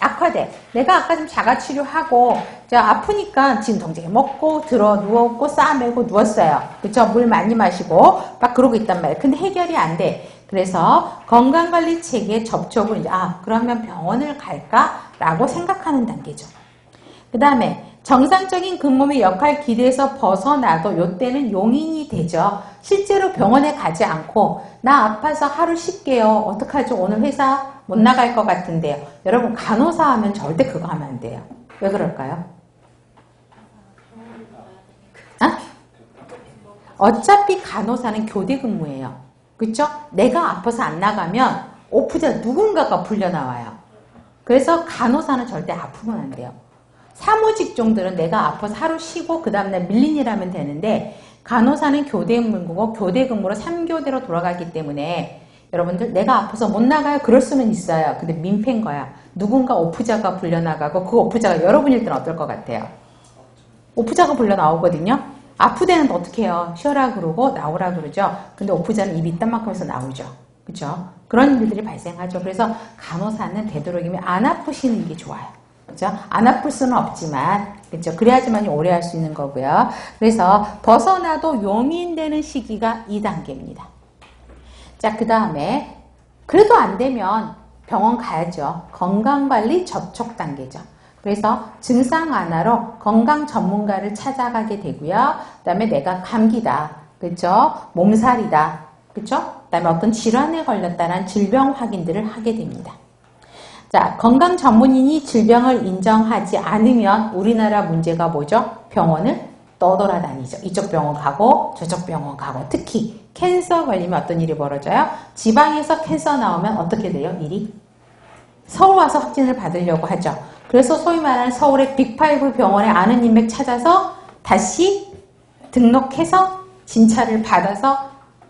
S1: 악화돼. 내가 아까 좀 자가치료하고 아프니까 진통제 먹고 들어 누웠고 싸매고 누웠어요. 그쵸? 물 많이 마시고 막 그러고 있단 말이에요. 근데 해결이 안 돼. 그래서 건강관리 체계에 접촉을 이제 그러면 병원을 갈까라고 생각하는 단계죠. 그 다음에 정상적인 그 몸의 역할 기대에서 벗어나도 요때는 용인이 되죠. 실제로 병원에 가지 않고 나 아파서 하루 쉴게요. 어떡하죠? 오늘 회사 못 나갈 것 같은데요. 여러분 간호사 하면 절대 그거 하면 안 돼요. 왜 그럴까요? 어차피 간호사는 교대 근무예요. 그렇죠? 내가 아파서 안 나가면 오프자 누군가가 불려나와요. 그래서 간호사는 절대 아프면 안 돼요. 사무직종들은 내가 아파서 하루 쉬고 그 다음날 밀린 일 하면 되는데 간호사는 교대 근무고 교대 근무로 3교대로 돌아가기 때문에 여러분들 내가 아파서 못 나가요? 그럴 수는 있어요. 근데 민폐인 거야. 누군가 오프자가 불려나가고 그 오프자가 여러분일 때는 어떨 것 같아요? 오프자가 불려나오거든요. 아프대는 어떻게 해요? 쉬어라 그러고 나오라 그러죠. 근데 오프자는 입이 딴 만큼 해서 나오죠. 그죠? 그런 일들이 발생하죠. 그래서 간호사는 되도록이면 안 아프시는 게 좋아요. 그죠? 안 아플 수는 없지만, 그죠? 그래야지만 오래 할 수 있는 거고요. 그래서 벗어나도 용인되는 시기가 2단계입니다. 자, 그 다음에 그래도 안 되면 병원 가야죠. 건강관리 접촉 단계죠. 그래서 증상 완화로 건강 전문가를 찾아가게 되고요. 그 다음에 내가 감기다. 그죠? 몸살이다. 그죠? 그 다음에 어떤 질환에 걸렸다는 질병 확인들을 하게 됩니다. 자, 건강 전문인이 질병을 인정하지 않으면 우리나라 문제가 뭐죠? 병원을 떠돌아다니죠. 이쪽 병원 가고 저쪽 병원 가고 특히 캔서 걸리면 어떤 일이 벌어져요? 지방에서 캔서 나오면 어떻게 돼요? 일이? 서울 와서 확진을 받으려고 하죠. 그래서 소위 말하는 서울의 빅5 병원에 아는 인맥 찾아서 다시 등록해서 진찰을 받아서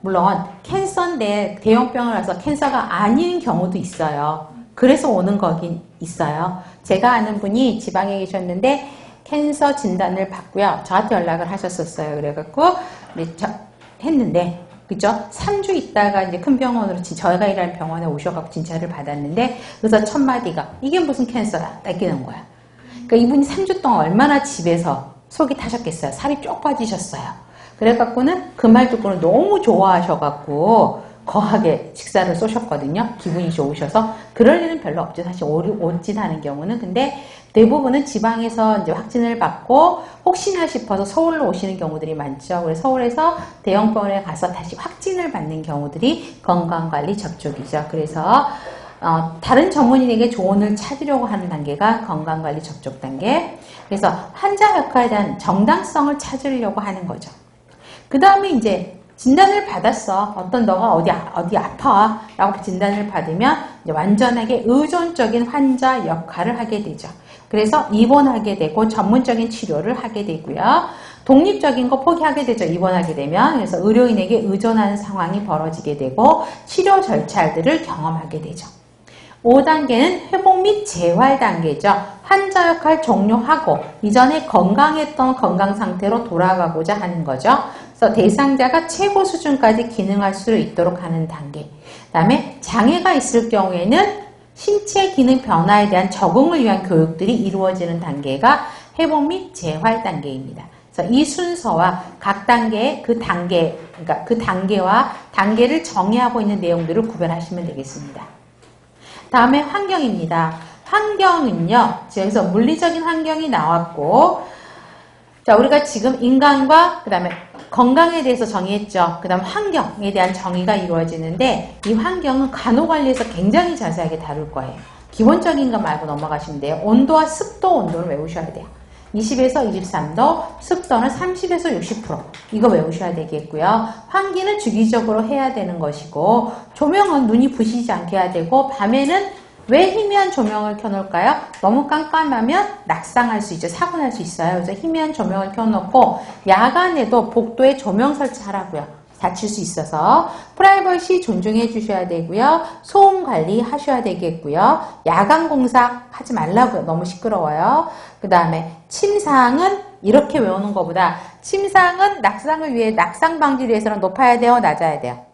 S1: 물론 캔서인데 대형병을 와서 캔서가 아닌 경우도 있어요. 그래서 오는 거긴 있어요. 제가 아는 분이 지방에 계셨는데 캔서 진단을 받고요. 저한테 연락을 하셨었어요. 그래갖고 했는데 그죠? 3주 있다가 이제 큰 병원으로 저희가 일하는 병원에 오셔갖고 진찰을 받았는데 그래서 첫 마디가 이게 무슨 캔서다 떼기는 거야. 그러니까 이분이 3주 동안 얼마나 집에서 속이 타셨겠어요. 살이 쪽 빠지셨어요. 그래갖고는 그 말 듣고는 너무 좋아하셔갖고 거하게 식사를 쏘셨거든요. 기분이 좋으셔서 그럴 일은 별로 없죠. 사실 오진하는 경우는. 근데 대부분은 지방에서 이제 확진을 받고 혹시나 싶어서 서울로 오시는 경우들이 많죠. 그래서 서울에서 대형병원에 가서 다시 확진을 받는 경우들이 건강관리 접촉이죠. 그래서 다른 전문의에게 조언을 찾으려고 하는 단계가 건강관리 접촉 단계. 그래서 환자 역할에 대한 정당성을 찾으려고 하는 거죠. 그 다음에 이제 진단을 받았어. 너가 어디 아파? 라고 진단을 받으면 이제 완전하게 의존적인 환자 역할을 하게 되죠. 그래서 입원하게 되고 전문적인 치료를 하게 되고요. 독립적인 거 포기하게 되죠. 입원하게 되면. 그래서 의료인에게 의존하는 상황이 벌어지게 되고 치료 절차들을 경험하게 되죠. 5단계는 회복 및 재활 단계죠. 환자 역할 종료하고 이전에 건강했던 건강 상태로 돌아가고자 하는 거죠. 그래서 대상자가 최고 수준까지 기능할 수 있도록 하는 단계. 그 다음에 장애가 있을 경우에는 신체 기능 변화에 대한 적응을 위한 교육들이 이루어지는 단계가 회복 및 재활 단계입니다. 그래서 이 순서와 각 단계의 그러니까 그 단계와 단계를 정의하고 있는 내용들을 구별하시면 되겠습니다. 다음에 환경입니다. 환경은요, 여기서 물리적인 환경이 나왔고, 자, 우리가 지금 인간과 그 다음에 건강에 대해서 정의했죠. 그 다음 환경에 대한 정의가 이루어지는데 이 환경은 간호관리에서 굉장히 자세하게 다룰 거예요. 기본적인 거 말고 넘어가시면 돼요. 온도와 습도 온도를 외우셔야 돼요. 20에서 23도, 습도는 30에서 60%. 이거 외우셔야 되겠고요. 환기는 주기적으로 해야 되는 것이고 조명은 눈이 부시지 않게 해야 되고 밤에는 왜 희미한 조명을 켜놓을까요? 너무 깜깜하면 낙상할 수 있죠. 사고 날 수 있어요. 그래서 희미한 조명을 켜놓고 야간에도 복도에 조명 설치하라고요. 다칠 수 있어서 프라이버시 존중해 주셔야 되고요. 소음 관리 하셔야 되겠고요. 야간 공사 하지 말라고요. 너무 시끄러워요. 그 다음에 침상은 이렇게 외우는 것보다 침상은 낙상을 위해 낙상 방지를 위해서는 높아야 돼요? 낮아야 돼요?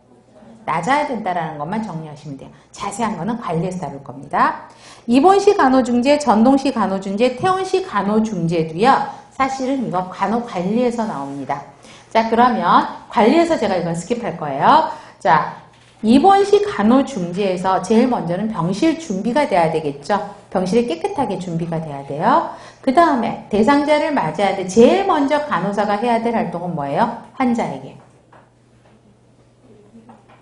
S1: 낮아야 된다라는 것만 정리하시면 돼요. 자세한 거는 관리에서 다룰 겁니다. 입원시 간호중재, 전동시 간호중재, 퇴원시 간호중재도요. 사실은 이거 간호관리에서 나옵니다. 자, 그러면 관리에서 제가 이건 스킵할 거예요. 자, 입원시 간호중재에서 제일 먼저는 병실 준비가 돼야 되겠죠. 병실이 깨끗하게 준비가 돼야 돼요. 그 다음에 대상자를 맞아야 돼. 제일 먼저 간호사가 해야 될 활동은 뭐예요? 환자에게.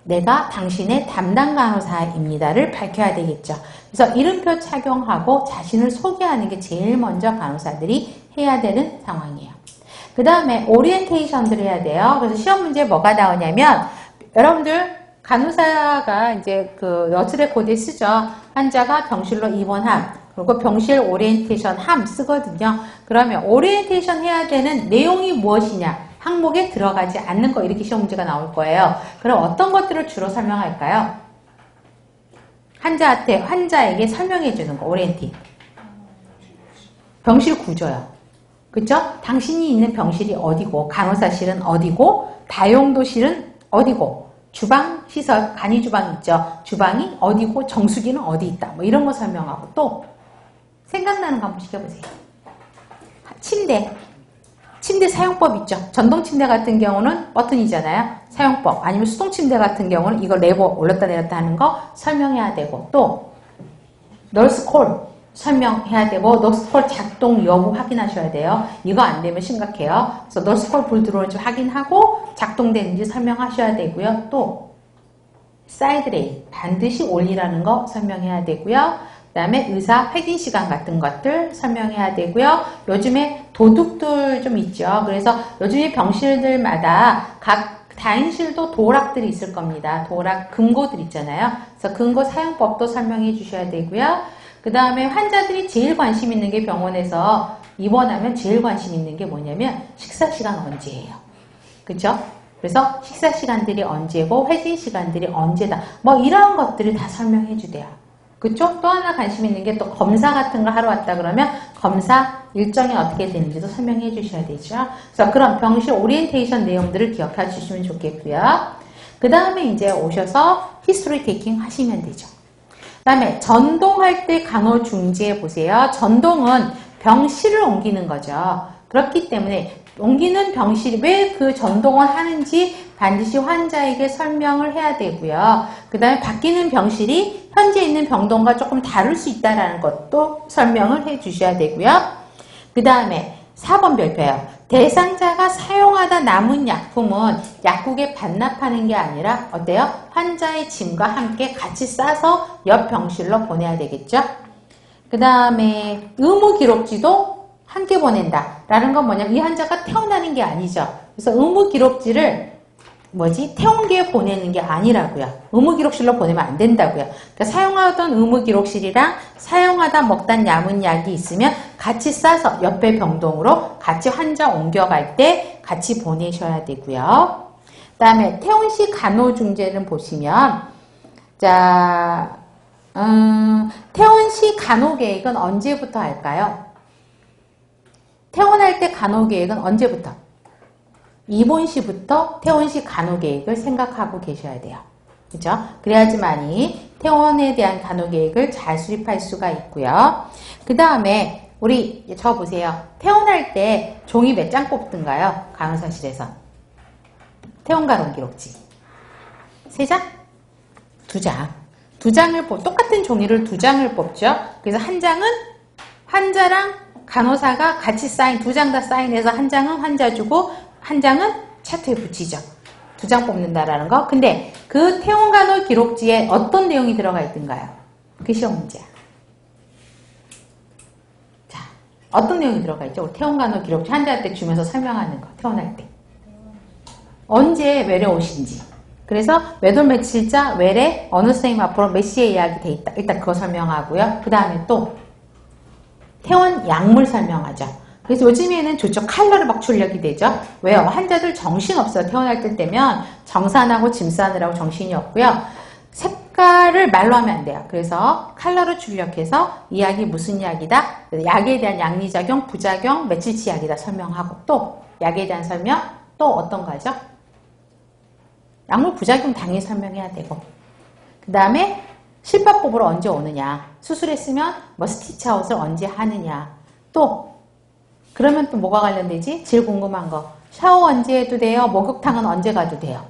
S1: 내가 당신의 담당 간호사입니다를 밝혀야 되겠죠. 그래서 이름표 착용하고 자신을 소개하는 게 제일 먼저 간호사들이 해야 되는 상황이에요. 그 다음에 오리엔테이션들을 해야 돼요. 그래서 시험 문제에 뭐가 나오냐면 여러분들 간호사가 이제 그 너스 레코드에 쓰죠. 환자가 병실로 입원함. 그리고 병실 오리엔테이션 함 쓰거든요. 그러면 오리엔테이션 해야 되는 내용이 무엇이냐? 항목에 들어가지 않는 거 이렇게 시험 문제가 나올 거예요. 그럼 어떤 것들을 주로 설명할까요? 환자에게 설명해 주는 거, 오리엔팅. 병실 구조요. 그쵸? 당신이 있는 병실이 어디고, 간호사실은 어디고, 다용도실은 어디고, 주방 시설, 간이주방 있죠? 주방이 어디고, 정수기는 어디 있다. 뭐 이런 거 설명하고 또 생각나는 거 한번 시켜보세요. 침대 사용법 있죠. 전동 침대 같은 경우는 버튼이잖아요. 사용법. 아니면 수동 침대 같은 경우는 이거 레버 올렸다 내렸다 하는 거 설명해야 되고 또 널스콜 설명해야 되고 널스콜 작동 여부 확인하셔야 돼요. 이거 안 되면 심각해요. 그래서 널스콜 불 들어오는지 확인하고 작동되는지 설명하셔야 되고요. 또 사이드레일 반드시 올리라는 거 설명해야 되고요. 그 다음에 의사 회진 시간 같은 것들 설명해야 되고요. 요즘에 도둑들 좀 있죠. 그래서 요즘에 병실들마다 각 다인실도 도락들이 있을 겁니다. 도락 금고들 있잖아요. 그래서 금고 사용법도 설명해 주셔야 되고요. 그 다음에 환자들이 제일 관심 있는 게 병원에서 입원하면 제일 관심 있는 게 뭐냐면 식사 시간 언제예요. 그죠? 그래서 식사 시간들이 언제고 회진 시간들이 언제다. 뭐 이런 것들을 다 설명해 주대요. 그쪽 또 하나 관심 있는 게 또 검사 같은 거 하러 왔다 그러면 검사 일정이 어떻게 되는지도 설명해 주셔야 되죠. 그래서 그런 병실 오리엔테이션 내용들을 기억해 주시면 좋겠고요. 그 다음에 이제 오셔서 히스토리 테이킹 하시면 되죠. 그 다음에 전동할 때 간호중재 보세요. 전동은 병실을 옮기는 거죠. 그렇기 때문에 옮기는 병실이 왜 그 전동을 하는지 반드시 환자에게 설명을 해야 되고요. 그 다음에 바뀌는 병실이 현재 있는 병동과 조금 다를 수 있다는 것도 설명을 해 주셔야 되고요. 그 다음에 4번 별표예요. 대상자가 사용하다 남은 약품은 약국에 반납하는 게 아니라 어때요? 환자의 짐과 함께 같이 싸서 옆 병실로 보내야 되겠죠? 그 다음에 의무기록지도 함께 보낸다 라는 건 뭐냐면 이 환자가 퇴원하는 게 아니죠. 그래서 의무기록지를 퇴원기에 보내는 게 아니라고요. 의무기록실로 보내면 안 된다고요. 그러니까 사용하던 의무기록실이랑 사용하다 먹다 남은 약이 있으면 같이 싸서 옆에 병동으로 같이 환자 옮겨갈 때 같이 보내셔야 되고요. 그 다음에 퇴원시 간호중재는 보시면 자 퇴원시 간호계획은 언제부터 할까요? 퇴원할 때 간호계획은 언제부터? 입원시부터 퇴원시 간호계획을 생각하고 계셔야 돼요. 그죠? 그래야지만이 퇴원에 대한 간호계획을 잘 수립할 수가 있고요. 그 다음에 우리 저 보세요. 퇴원할 때 종이 몇 장 뽑든가요? 간호사실에서. 퇴원간호기록지. 3장? 2장. 2장을 똑같은 종이를 2장을 뽑죠. 그래서 한 장은 환자랑 간호사가 같이 사인, 2장 다 사인해서 한 장은 환자 주고 한 장은 차트에 붙이죠. 2장 뽑는다라는 거. 근데 그 퇴원간호 기록지에 어떤 내용이 들어가 있던가요? 그 시험 문제야. 자, 어떤 내용이 들어가 있죠? 퇴원간호 기록지 환자한테 주면서 설명하는 거. 퇴원할 때. 언제 외래 오신지. 그래서 몇 월 며칠자 외래 어느 선생님 앞으로 몇 시에 예약이 돼 있다. 일단 그거 설명하고요. 그 다음에 또 퇴원 약물 설명하죠. 그래서 요즘에는 저쪽 컬러를 막 출력이 되죠. 왜요? 환자들 정신없어요. 퇴원할 때 되면 정산하고 짐 싸느라고 정신이 없고요. 색깔을 말로 하면 안 돼요. 그래서 컬러를 출력해서 이 약이 무슨 약이다. 약에 대한 약리작용, 부작용, 며칠치 약이다 설명하고 또 약에 대한 설명, 또 어떤 거죠? 약물 부작용 당연히 설명해야 되고 그 다음에 실밥법으로 언제 오느냐. 수술했으면 스티치아웃을 언제 하느냐. 또 그러면 또 뭐가 관련되지? 제일 궁금한 거. 샤워 언제 해도 돼요? 목욕탕은 언제 가도 돼요?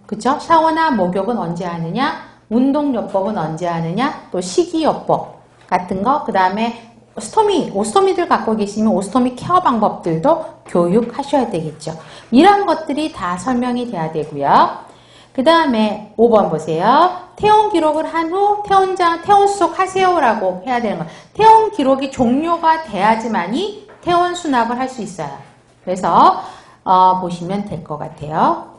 S1: 그쵸? 샤워나 목욕은 언제 하느냐? 운동요법은 언제 하느냐? 또 식이요법 같은 거. 그 다음에 오스토미들 갖고 계시면 오스토미 케어 방법들도 교육하셔야 되겠죠. 이런 것들이 다 설명이 돼야 되고요. 그 다음에 5번 보세요. 퇴원 기록을 한 후 퇴원 수속하세요라고 해야 되는 거예요. 퇴원 기록이 종료가 돼야지만이 퇴원 수납을 할 수 있어요. 그래서 보시면 될 것 같아요.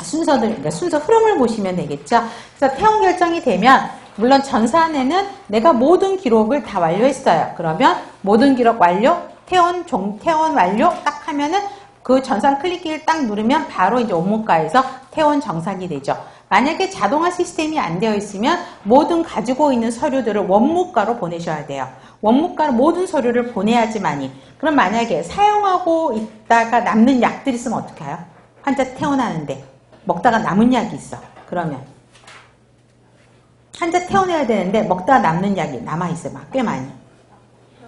S1: 순서 흐름을 보시면 되겠죠. 그래서 퇴원 결정이 되면 물론 전산에는 내가 모든 기록을 다 완료했어요. 그러면 모든 기록 완료, 퇴원 완료 딱 하면은 그 전산 클릭키를 딱 누르면 바로 이제 원무과에서 퇴원 정산이 되죠. 만약에 자동화 시스템이 안 되어 있으면 모든 가지고 있는 서류들을 원무과로 보내셔야 돼요. 원무과로 모든 서류를 보내야지만이. 그럼 만약에 사용하고 있다가 남는 약들이 있으면 어떻게 해요? 환자 퇴원하는데 먹다가 남은 약이 있어. 그러면 환자 퇴원해야 되는데 먹다가 남는 약이 남아있어요. 꽤 많이.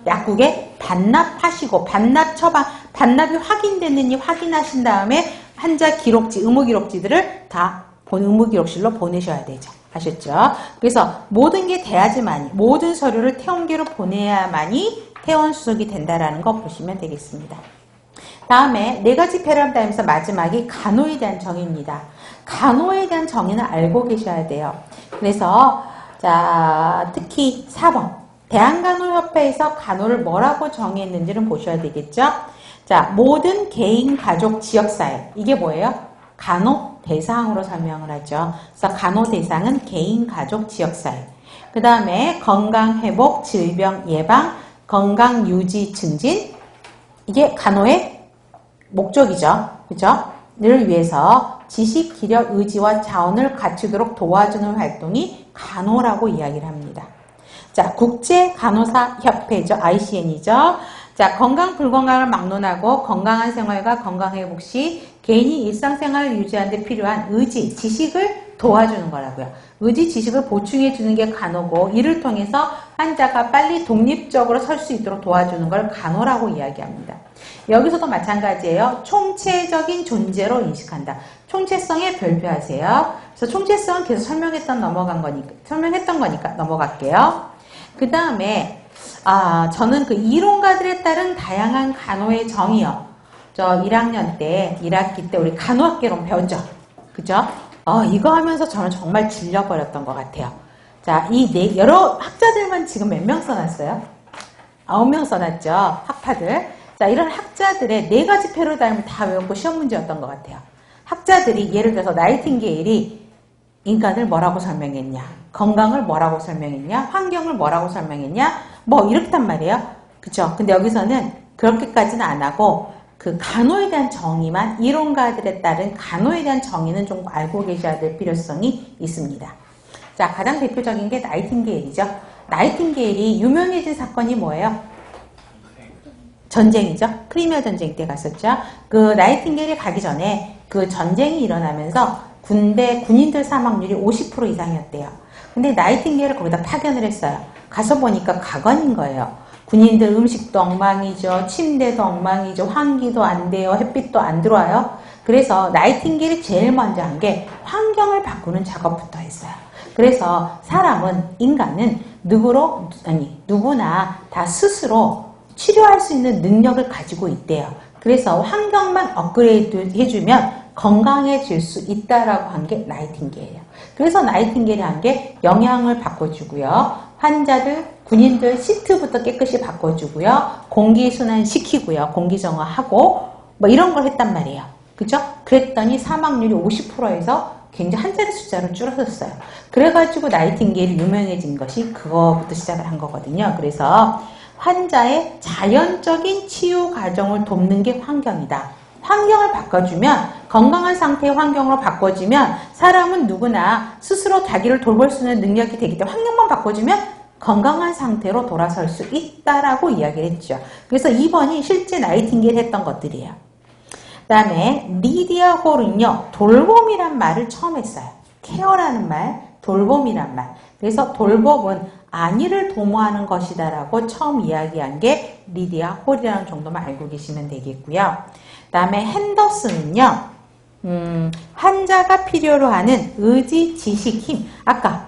S1: 약국에 반납하시고 반납이 확인됐는지 확인하신 다음에 환자 기록지, 의무기록지들을 다 의무기록실로 보내셔야 되죠. 아셨죠? 그래서 모든 게 돼야지만이, 모든 서류를 퇴원기로 보내야만이 퇴원 수속이 된다라는 거 보시면 되겠습니다. 다음에 4가지 패러다임에서 마지막이 간호에 대한 정의입니다. 간호에 대한 정의는 알고 계셔야 돼요. 그래서 자, 특히 4번 대한간호협회에서 간호를 뭐라고 정의했는지는 보셔야 되겠죠. 자, 모든 개인, 가족, 지역사회. 이게 뭐예요? 간호 대상으로 설명을 하죠. 그래서 간호 대상은 개인, 가족, 지역사회. 그 다음에 건강회복, 질병 예방, 건강유지 증진. 이게 간호의 목적이죠. 그죠? 를 위해서 지식, 기력, 의지와 자원을 갖추도록 도와주는 활동이 간호라고 이야기를 합니다. 자, 국제간호사협회죠. ICN이죠. 자, 건강 불건강을 막론하고 건강한 생활과 건강회복 시 개인이 일상생활을 유지하는 데 필요한 의지, 지식을 도와주는 거라고요. 의지, 지식을 보충해 주는 게 간호고 이를 통해서 환자가 빨리 독립적으로 설 수 있도록 도와주는 걸 간호라고 이야기합니다. 여기서도 마찬가지예요. 총체적인 존재로 인식한다. 총체성에 별표하세요. 그래서 총체성은 계속 설명했던 거니까 넘어갈게요. 그 다음에 저는 그 이론가들에 따른 다양한 간호의 정의요. 저 1학년 때, 1학기 때 우리 간호학개론 배웠죠? 그죠? 이거 하면서 저는 정말 질려버렸던 것 같아요. 자, 여러 학자들만 지금 몇 명 써놨어요? 9명 써놨죠? 학파들. 자, 이런 학자들의 4가지 패러다임을 다 외우고 시험 문제였던 것 같아요. 학자들이 예를 들어서 나이팅게일이 인간을 뭐라고 설명했냐, 건강을 뭐라고 설명했냐, 환경을 뭐라고 설명했냐, 뭐 이렇단 말이에요. 그쵸? 근데 여기서는 그렇게까지는 안 하고 그 간호에 대한 정의만, 이론가들에 따른 간호에 대한 정의는 좀 알고 계셔야 될 필요성이 있습니다. 자, 가장 대표적인 게 나이팅게일이죠. 나이팅게일이 유명해진 사건이 뭐예요? 전쟁이죠. 크리미아 전쟁 때 갔었죠. 그 나이팅게일이 가기 전에 그 전쟁이 일어나면서 군인들 사망률이 50% 이상이었대요. 근데 나이팅게일을 거기다 파견을 했어요. 가서 보니까 가관인 거예요. 군인들 음식도 엉망이죠. 침대도 엉망이죠. 환기도 안 돼요. 햇빛도 안 들어와요. 그래서 나이팅게일이 제일 먼저 한 게 환경을 바꾸는 작업부터 했어요. 그래서 인간은 누구나 다 스스로 치료할 수 있는 능력을 가지고 있대요. 그래서 환경만 업그레이드 해주면 건강해질 수 있다라고 한 게 나이팅게일이에요. 그래서 나이팅게일이 한 게 영양을 바꿔주고요. 군인들 시트부터 깨끗이 바꿔주고요. 공기순환 시키고요. 공기정화하고 뭐 이런 걸 했단 말이에요. 그죠? 그랬더니 사망률이 50%에서 굉장히 한 자리 숫자로 줄어들었어요. 그래가지고 나이팅게일이 유명해진 것이 그거부터 시작을 한 거거든요. 그래서 환자의 자연적인 치유 과정을 돕는 게 환경이다. 환경을 바꿔주면, 건강한 상태의 환경으로 바꿔주면 사람은 누구나 스스로 자기를 돌볼 수 있는 능력이 되기 때문에 환경만 바꿔주면 건강한 상태로 돌아설 수 있다라고 이야기를 했죠. 그래서 2번이 실제 나이팅게일 했던 것들이에요. 그 다음에 리디아 홀은요, 돌봄이란 말을 처음 했어요. 케어라는 말, 돌봄이란 말. 그래서 돌봄은 안위를 도모하는 것이다 라고 처음 이야기한 게 리디아 홀이라는 정도만 알고 계시면 되겠고요. 그 다음에 핸더슨은요, 환자가 필요로 하는 의지, 지식, 힘. 아까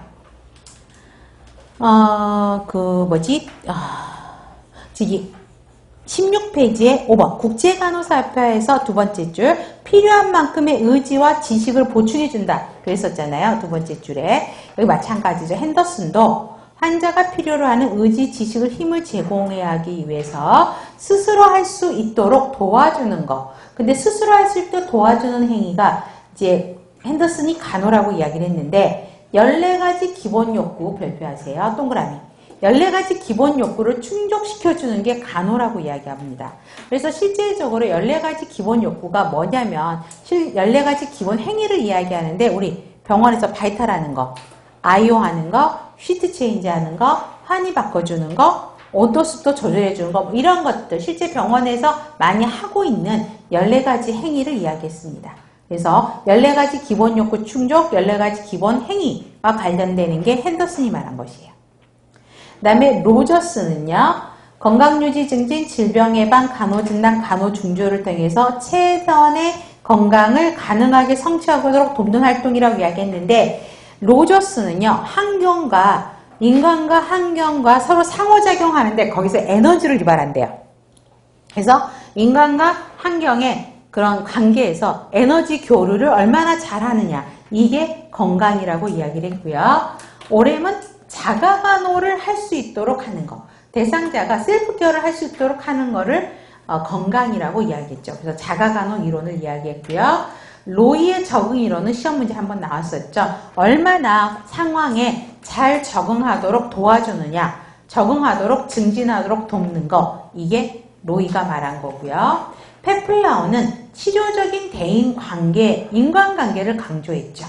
S1: 16페이지에 5번 국제간호사협회에서 두 번째 줄 필요한 만큼의 의지와 지식을 보충해준다 그랬었잖아요. 두 번째 줄에 여기 마찬가지죠. 핸더슨도 환자가 필요로 하는 의지, 지식을, 힘을 제공하기 위해서 스스로 할 수 있도록 도와주는 거. 근데 스스로 할 수 있도록 도와주는 행위가 이제 핸더슨이 간호라고 이야기를 했는데 14가지 기본 욕구 별표하세요. 동그라미. 14가지 기본 욕구를 충족시켜주는 게 간호라고 이야기합니다. 그래서 실질적으로 14가지 기본 욕구가 뭐냐면 14가지 기본 행위를 이야기하는데 우리 병원에서 바이탈하는 거, 아이오 하는 거, 시트 체인지 하는 거, 환희 바꿔주는 거, 온도습도 조절해주는 거, 뭐 이런 것들 실제 병원에서 많이 하고 있는 14가지 행위를 이야기했습니다. 그래서 14가지 기본 욕구 충족, 14가지 기본 행위와 관련되는 게 핸더슨이 말한 것이에요. 그 다음에 로저스는요, 건강유지 증진, 질병 예방, 간호진단, 간호중조를 통해서 최선의 건강을 가능하게 성취하도록 돕는 활동이라고 이야기했는데, 로저스는요, 인간과 환경과 서로 상호작용하는데 거기서 에너지를 유발한대요. 그래서 인간과 환경의 그런 관계에서 에너지 교류를 얼마나 잘하느냐, 이게 건강이라고 이야기를 했고요. 오렘은 자가간호를 할 수 있도록 하는 거, 대상자가 셀프케어를 할 수 있도록 하는 거를 건강이라고 이야기했죠. 그래서 자가간호 이론을 이야기했고요. 로이의 적응 이론은 시험 문제 한번 나왔었죠. 얼마나 상황에 잘 적응하도록 도와주느냐, 적응하도록 증진하도록 돕는 거, 이게 로이가 말한 거고요. 페플라우는 치료적인 대인관계, 인간관계를 강조했죠.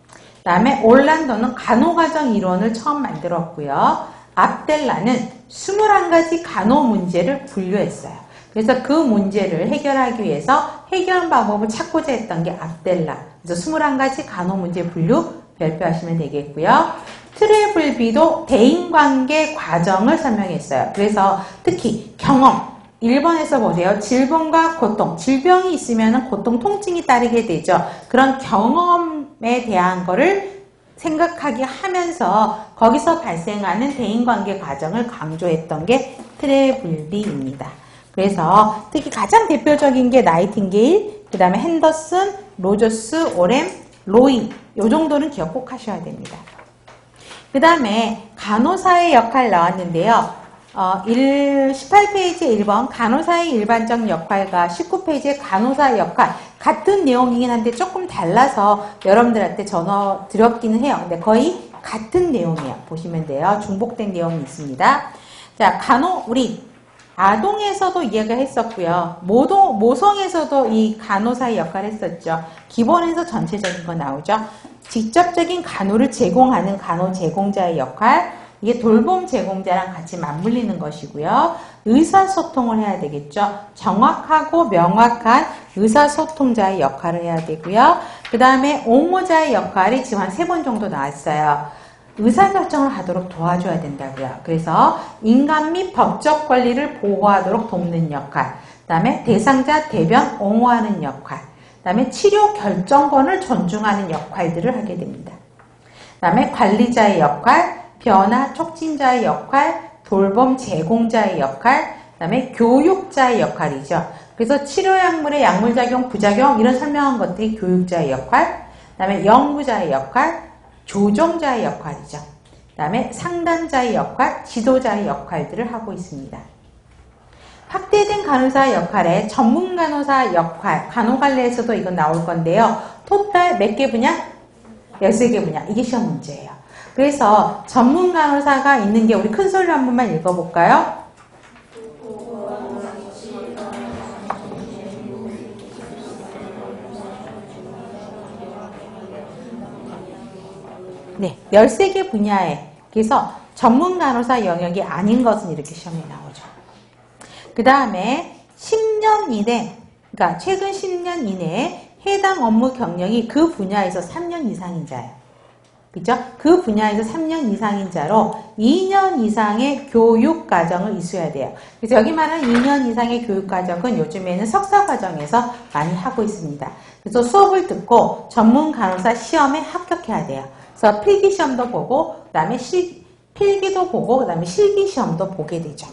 S1: 그 다음에 올란도는 간호과정 이론을 처음 만들었고요. 압델라는 21가지 간호 문제를 분류했어요. 그래서 그 문제를 해결하기 위해서 해결 방법을 찾고자 했던 게 압델라. 그래서 21가지 간호 문제 분류 별표하시면 되겠고요. 트레블비도 대인관계 과정을 설명했어요. 그래서 특히 경험, 1번에서 보세요. 질병과 고통, 질병이 있으면 고통, 통증이 따르게 되죠. 그런 경험에 대한 거를 생각하게 하면서 거기서 발생하는 대인관계 과정을 강조했던 게 트레블리입니다. 그래서 특히 가장 대표적인 게 나이팅게일, 그 다음에 핸더슨, 로저스, 오렘, 로이 이 정도는 기억 꼭 하셔야 됩니다. 그 다음에 간호사의 역할 나왔는데요. 18페이지 1번 간호사의 일반적 역할과 19페이지의 간호사의 역할 같은 내용이긴 한데 조금 달라서 여러분들한테 전화 드렸기는 해요. 근데 거의 같은 내용이에요. 보시면 돼요. 중복된 내용이 있습니다. 자, 우리 아동에서도 이야기를 했었고요. 모성에서도 이 간호사의 역할을 했었죠. 기본에서 전체적인 거 나오죠. 직접적인 간호를 제공하는 간호 제공자의 역할, 이게 돌봄 제공자랑 같이 맞물리는 것이고요. 의사소통을 해야 되겠죠. 정확하고 명확한 의사소통자의 역할을 해야 되고요. 그 다음에 옹호자의 역할이 지금 한 3번 정도 나왔어요. 의사결정을 하도록 도와줘야 된다고요. 그래서 인간 및 법적 권리를 보호하도록 돕는 역할, 그 다음에 대상자 대변 옹호하는 역할, 그 다음에 치료 결정권을 존중하는 역할들을 하게 됩니다. 그 다음에 관리자의 역할, 변화 촉진자의 역할, 돌봄 제공자의 역할, 그 다음에 교육자의 역할이죠. 그래서 치료약물의 약물작용, 부작용 이런 설명한 것들이 교육자의 역할, 그 다음에 연구자의 역할, 조종자의 역할이죠. 그 다음에 상담자의 역할, 지도자의 역할들을 하고 있습니다. 확대된 간호사 역할에 전문 간호사 역할, 간호관리에서도 이건 나올 건데요. 토탈 몇 개 분야? 13개 분야. 이게 시험 문제예요. 그래서 전문 간호사가 있는 게 우리 큰 소리로 한 번만 읽어볼까요? 네, 13개 분야에 그래서 전문 간호사 영역이 아닌 것은 이렇게 시험에 나오죠. 그 다음에 10년 이내, 그러니까 최근 10년 이내에 해당 업무 경력이 그 분야에서 3년 이상인 자예요. 그죠? 그 분야에서 3년 이상인 자로 2년 이상의 교육 과정을 이수해야 돼요. 그래서 여기 말하는 2년 이상의 교육 과정은 요즘에는 석사 과정에서 많이 하고 있습니다. 그래서 수업을 듣고 전문 간호사 시험에 합격해야 돼요. 그래서 필기 시험도 보고, 그 다음에 필기도 보고, 그 다음에 실기 시험도 보게 되죠.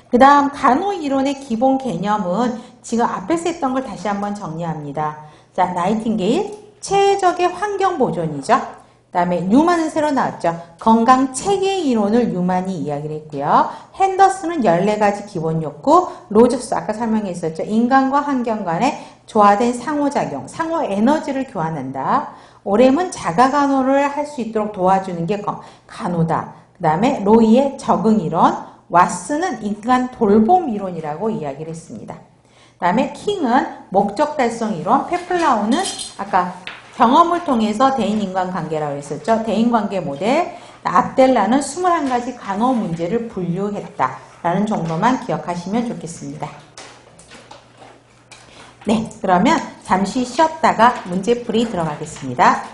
S1: 그 다음 간호 이론의 기본 개념은 지금 앞에서 했던 걸 다시 한번 정리합니다. 자, 나이팅게일 최적의 환경 보존이죠. 그 다음에 뉴만은 새로 나왔죠. 건강 체계 이론을 뉴만이 이야기를 했고요. 핸더슨은 14가지 기본 욕구, 로저스 아까 설명했었죠. 인간과 환경 간의 조화된 상호작용, 상호 에너지를 교환한다. 오렘은 자가간호를 할 수 있도록 도와주는 게 간호다. 그 다음에 로이의 적응 이론, 왓슨은 인간 돌봄 이론이라고 이야기를 했습니다. 그 다음에 킹은 목적 달성 이론, 페플라우는 아까 경험을 통해서 대인인간 관계라고 했었죠. 대인관계 모델, 압델라는 21가지 간호 문제를 분류했다라는 정도만 기억하시면 좋겠습니다. 네, 그러면 잠시 쉬었다가 문제풀이 들어가겠습니다.